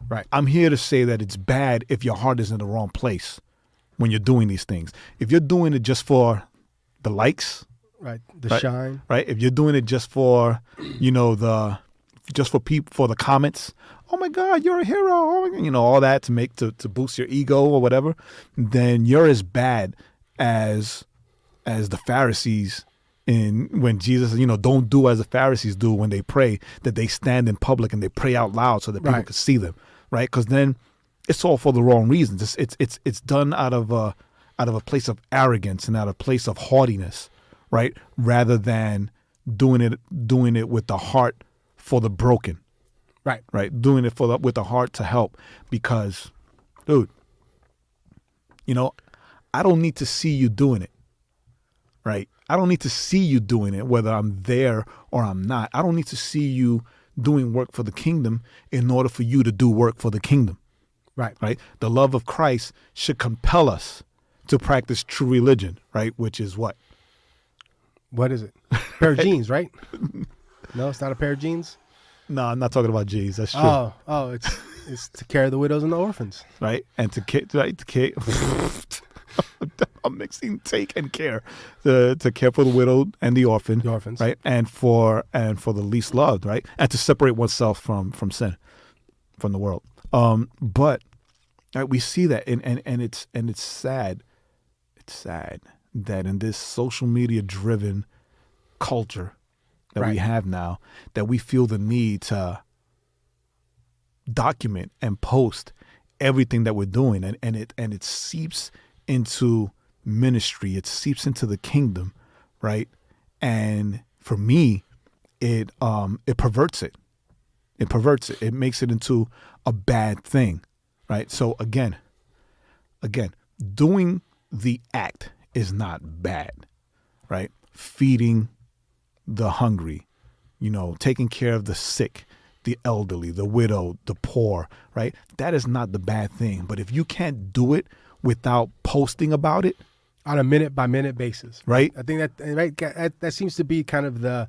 Right. I'm here to say that it's bad if your heart is in the wrong place when you're doing these things. If you're doing it just for the likes, Right. The Right. shine. right? If you're doing it just for, for the comments, oh my God, you're a hero, all that to boost your ego or whatever, then you're as bad as the Pharisees when Jesus, don't do as the Pharisees do when they pray, that they stand in public and they pray out loud so that people Right. can see them, right? Because then it's all for the wrong reasons. It's done out of a place of arrogance and out of a place of haughtiness, right? Rather than doing it with the heart for the broken, right? Doing it with the heart to help, because, dude, I don't need to see you doing it, right? I don't need to see you doing it, whether I'm there or I'm not. I don't need to see you doing work for the kingdom in order for you to do work for the kingdom. Right. The love of Christ should compel us to practice true religion, right? Which is what? What is it? Pair of jeans, right? No, it's not a pair of jeans. No, I'm not talking about G's. That's true. Oh, it's to care the widows and the orphans, right? And to care. I'm mixing take and care, to care for the widow and the orphan, right? And for the least loved, right? And to separate oneself from sin, from the world. But we see that, and it's sad. It's sad that in this social media driven culture that we have now, that we feel the need to document and post everything that we're doing, and it seeps into ministry. It seeps into the kingdom, right? And for me, it perverts it. It perverts it. It makes it into a bad thing, right? So again, doing the act is not bad, right? Feeding the hungry, taking care of the sick, the elderly, the widow, the poor, right? That is not the bad thing. But if you can't do it without posting about it on a minute by minute basis, right? I think that seems to be kind of the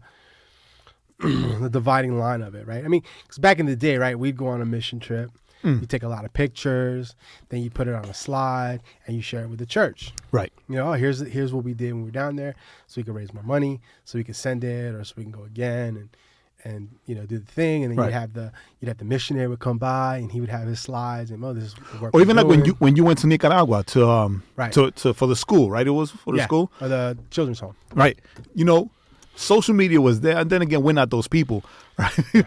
dividing line of it, right? I mean, because back in the day, right, we'd go on a mission trip. You take a lot of pictures, then you put it on a slide and you share it with the church. Right. Here's what we did when we were down there, so we could raise more money, so we could send it, or so we can go again and do the thing. And then you'd have the missionary would come by and he would have his slides and this is the work. Or even like when you went to Nicaragua to for the school, right? It was for the school or the children's home, right? Social media was there, and then again, we're not those people,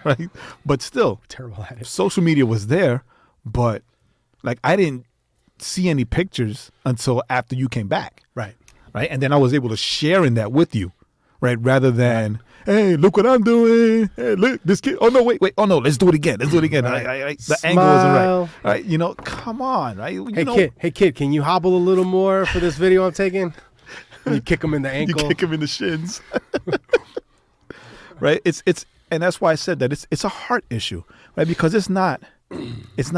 right? But still, terrible at it. Social media was there, but like I didn't see any pictures until after you came back, right? And then I was able to share in that with you, right? Rather than, hey, look what I'm doing. Hey, look this kid. Oh no, wait. Oh no, let's do it again. Right. The angle wasn't right. Right? Come on, right? Hey kid, can you hobble a little more for this video I'm taking? You kick him in the ankle. You kick him in the shins. Right? It's and that's why I said that it's a heart issue, right? Because it's not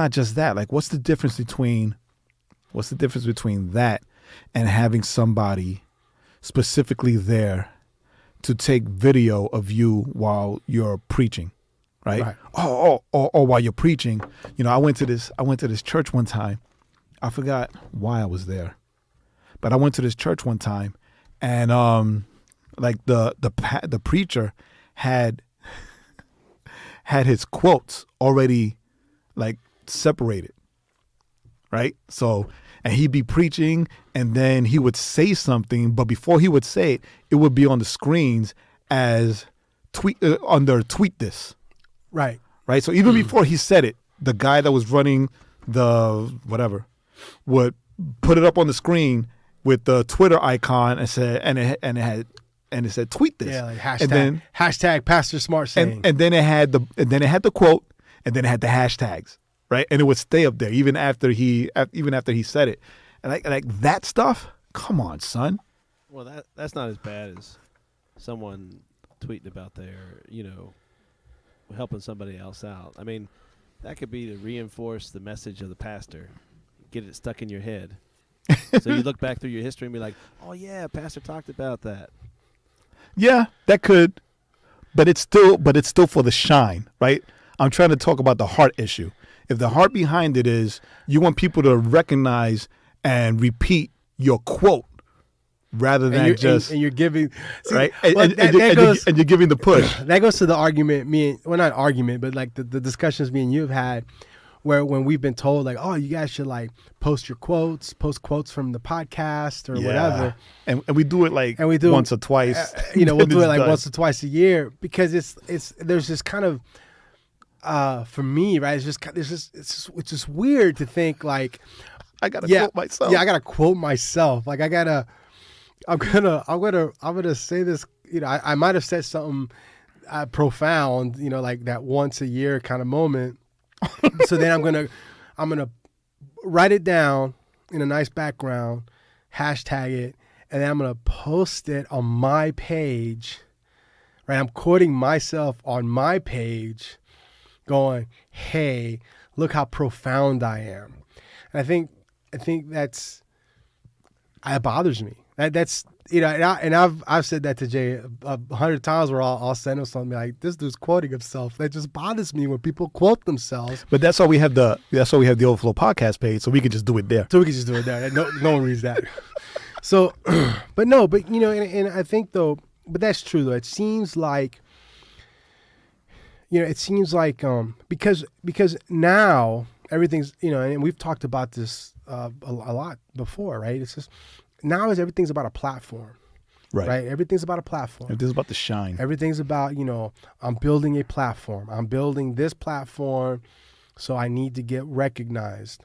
just that. Like, what's the difference between that and having somebody specifically there to take video of you while you're preaching, right? Or while you're preaching. I went to this church one time. I forgot why I was there. But I went to this church one time, and like the preacher had his quotes already like separated, right? So, and he'd be preaching, and then he would say something, but before he would say it, it would be on the screens as tweet this, right? So even before he said it, the guy that was running the whatever would put it up on the screen with the Twitter icon and it said tweet this. Yeah, like hashtag, and then, hashtag Pastor Smart saying. And then it had the quote, and then it had the hashtags, right? And it would stay up there even after he said it. And like that stuff, come on, son. Well, that's not as bad as someone tweeting about their, helping somebody else out. I mean, that could be to reinforce the message of the pastor, get it stuck in your head. So you look back through your history and be like, oh yeah, pastor talked about that. Yeah, that could, but it's still for the shine, right? I'm trying to talk about the heart issue. If the heart behind it is you want people to recognize and repeat your quote rather than you're giving, right, and you're giving the push. That goes to the argument not argument, but like the discussions me and you have had, where when we've been told like, oh, you guys should like post quotes from the podcast or whatever, and we do it once or twice. We'll do it like once or twice a year because there's this kind of for me, right? It's just weird to think like I gotta quote myself. Yeah, I gotta quote myself. Like I gotta I'm gonna say this. You know, I might have said something profound. You know, like that once a year kind of moment. So then I'm gonna write it down in a nice background, hashtag it, and then I'm gonna post it on my page. Right, I'm quoting myself on my page, going, "Hey, look how profound I am." And I think that bothers me. That's you know, and I've said that to Jay 100 times. Where I'll send him something like, "This dude's quoting himself." That just bothers me when people quote themselves. But that's why we have the Overflow Podcast page, so we can just do it there. So we can just do it there. No one reads that. So, but you know, and I think though, but that's true though. It seems like, you know, because now everything's, you know, and we've talked about this a lot before, right? It's just now everything's about a platform, right? Everything's about a platform. Everything's about the shine. Everything's about, you know, I'm building a platform. I'm building this platform, so I need to get recognized,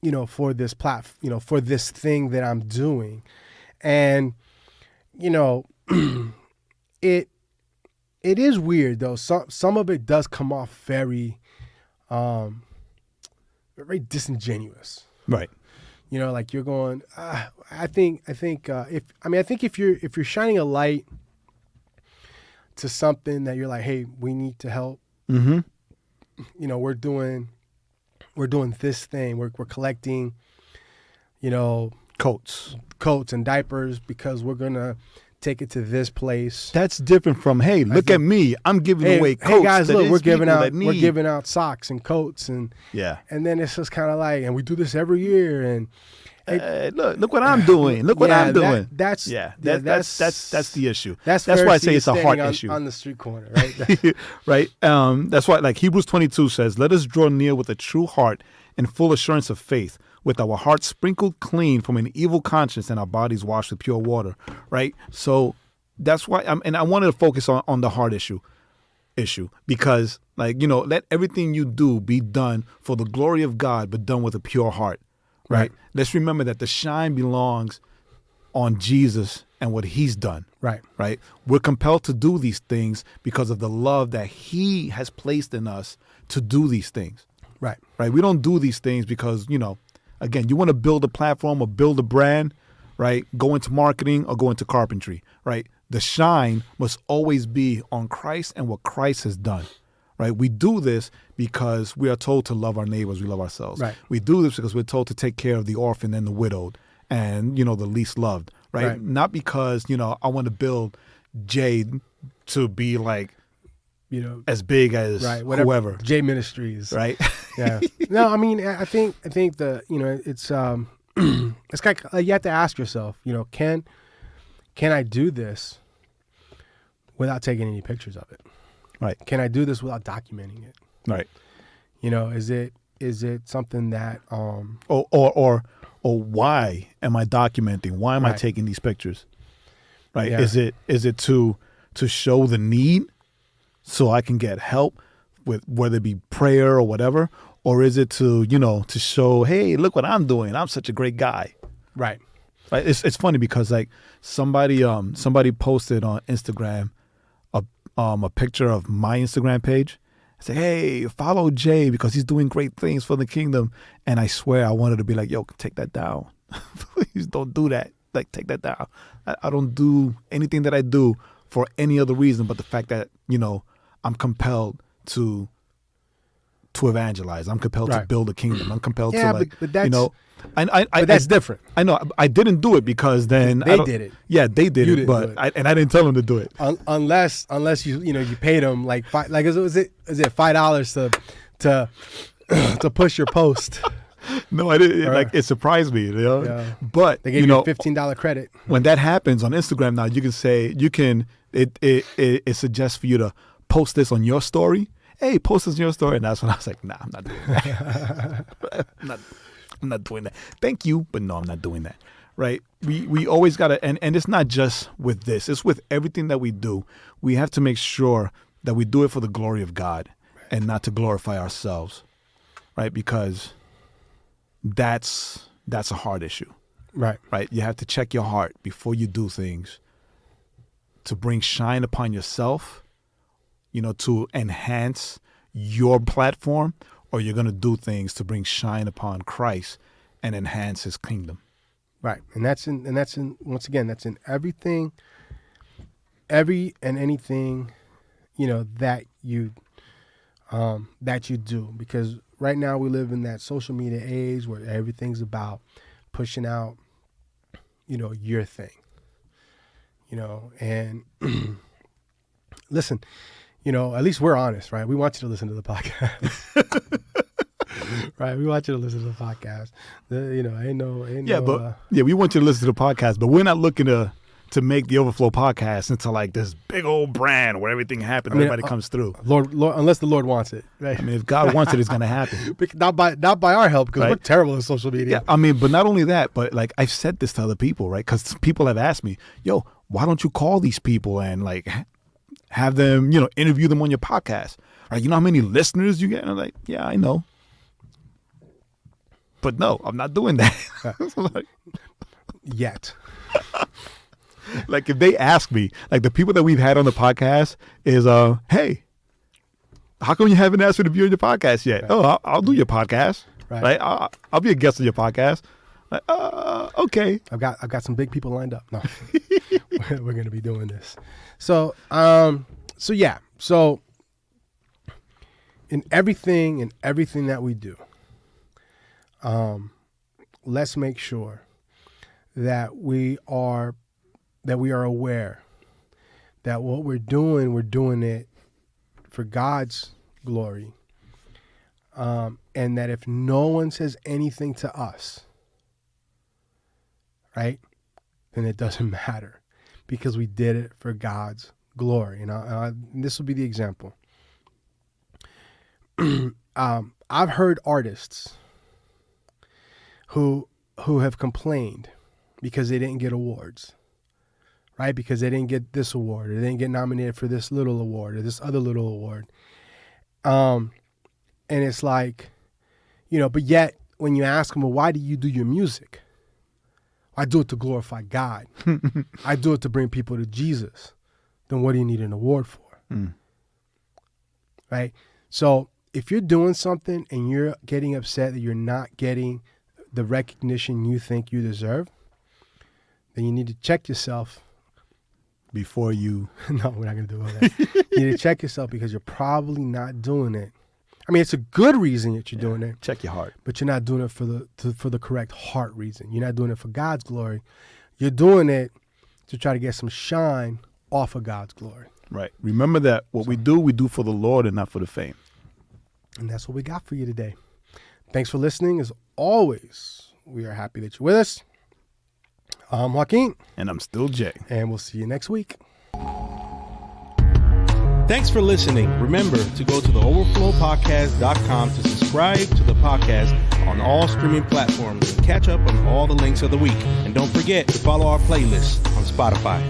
you know, for this for this thing that I'm doing, and you know, it is weird though. Some of it does come off very disingenuous, Right. You know, like you're going. I think if you're shining a light to something that you're like, hey, we need to help. Mm-hmm. You know, we're doing this thing. We're collecting, you know, coats and diapers because we're gonna take it to this place. That's different from, hey, look at me, I'm giving away coats. Hey guys, look, we're giving out socks and coats and yeah. And then it's just kind of like, and we do this every year. And look what I'm doing. Look what I'm doing. That's the issue. That's why I say it's a heart issue on the street corner, right? Right. That's why, like Hebrews 22 says, let us draw near with a true heart and full assurance of faith, with our hearts sprinkled clean from an evil conscience and our bodies washed with pure water. Right. So that's why I wanted to focus on the heart issue because, like, you know, let everything you do be done for the glory of God, but done with a pure heart. Right. Let's remember that the shine belongs on Jesus and what he's done. Right. Right. We're compelled to do these things because of the love that he has placed in us to do these things. Right. Right. We don't do these things because, you know, again, you want to build a platform or build a brand, right? Go into marketing or go into carpentry, right? The shine must always be on Christ and what Christ has done. Right. We do this because we are told to love our neighbors. We love ourselves. Right. We do this because we're told to take care of the orphan and the widowed and, you know, the least loved. Right. Not because, you know, I want to build Jay to be like, you know, as big as whoever. J Ministries. Right. Yeah. No, I mean, I think the, you know, it's it's like you have to ask yourself, you know, can I do this without taking any pictures of it? Right. Can I do this without documenting it? Right. You know, is it something that or why am I documenting? Why am I taking these pictures? Right. Yeah. Is it to show the need so I can get help with whether it be prayer or whatever, or is it to, you know, to show, hey, look what I'm doing. I'm such a great guy. Right. Right. It's funny because like somebody posted on Instagram a picture of my Instagram page. I say, hey, follow Jay because he's doing great things for the kingdom. And I swear I wanted to be like, yo, take that down. Please don't do that. Like, take that down. I don't do anything that I do for any other reason but the fact that, you know, I'm compelled to evangelize. I'm compelled to build a kingdom. I'm compelled to, like, but that's, you know, but that's different. I know. I didn't do it because then they did it. Yeah, they did it, but I didn't tell them to do it. Unless you paid them like is it $5 to push your post? No, I didn't. Like, it surprised me, you know. Yeah. But they gave you a $15 credit. When that happens on Instagram now, you can say it suggests for you to post this on your story. Hey, post this on your story, and that's when I was like, nah, I'm not doing that. I'm not doing that. Thank you, but no, I'm not doing that. Right? We always gotta, and it's not just with this. It's with everything that we do. We have to make sure that we do it for the glory of God and not to glorify ourselves. Right? Because that's a hard issue. Right. Right? You have to check your heart before you do things to bring shine upon yourself, to enhance your platform, or you're going to do things to bring shine upon Christ and enhance his kingdom. Right. And that's in once again, that's in everything, every and anything, that you do, because right now we live in that social media age where everything's about pushing out, your thing, and listen, at least we're honest, right? We want you to listen to the podcast. Right, we want you to listen to the podcast. We want you to listen to the podcast, but we're not looking to make the Overflow Podcast into like this big old brand where everything happens, everybody comes through. Lord, unless the Lord wants it, right? I mean, if God wants it, it's going to happen. Not by our help, because we're terrible at social media. Yeah, I mean, but not only that, but like I've said this to other people, right? Because people have asked me, "Yo, why don't you call these people and like have them, interview them on your podcast? Right? You know how many listeners you get?" And I'm like, "Yeah, I know." But no, I'm not doing that. Yet. Like if they ask me, like the people that we've had on the podcast is, hey, how come you haven't asked me to be on your podcast yet? Right. Oh, I'll do your podcast. Right. I'll be a guest on your podcast. Like, okay. I've got some big people lined up. No, we're going to be doing this. So in everything that we do, let's make sure that we are aware that what we're doing it for God's glory, and that if no one says anything to us, right, then it doesn't matter, because we did it for God's glory. And this will be the example. I've heard artists who have complained because they didn't get awards, right? Because they didn't get this award, or they didn't get nominated for this little award or this other little award. And it's like, but yet when you ask them, well, why do you do your music? I do it to glorify God. I do it to bring people to Jesus. Then what do you need an award for? Right? So if you're doing something and you're getting upset that you're not getting the recognition you think you deserve, then you need to check yourself before you. No, we're not going to do all that. You need to check yourself, because you're probably not doing it. I mean, it's a good reason that you're doing it. Check your heart. But you're not doing it for the correct heart reason. You're not doing it for God's glory. You're doing it to try to get some shine off of God's glory. Right. Remember that what we do for the Lord and not for the fame. And that's what we got for you today. Thanks for listening. As always, we are happy that you're with us. I'm Joaquin. And I'm still Jay. And we'll see you next week. Thanks for listening. Remember to go to the overflowpodcast.com to subscribe to the podcast on all streaming platforms and catch up on all the links of the week. And don't forget to follow our playlist on Spotify.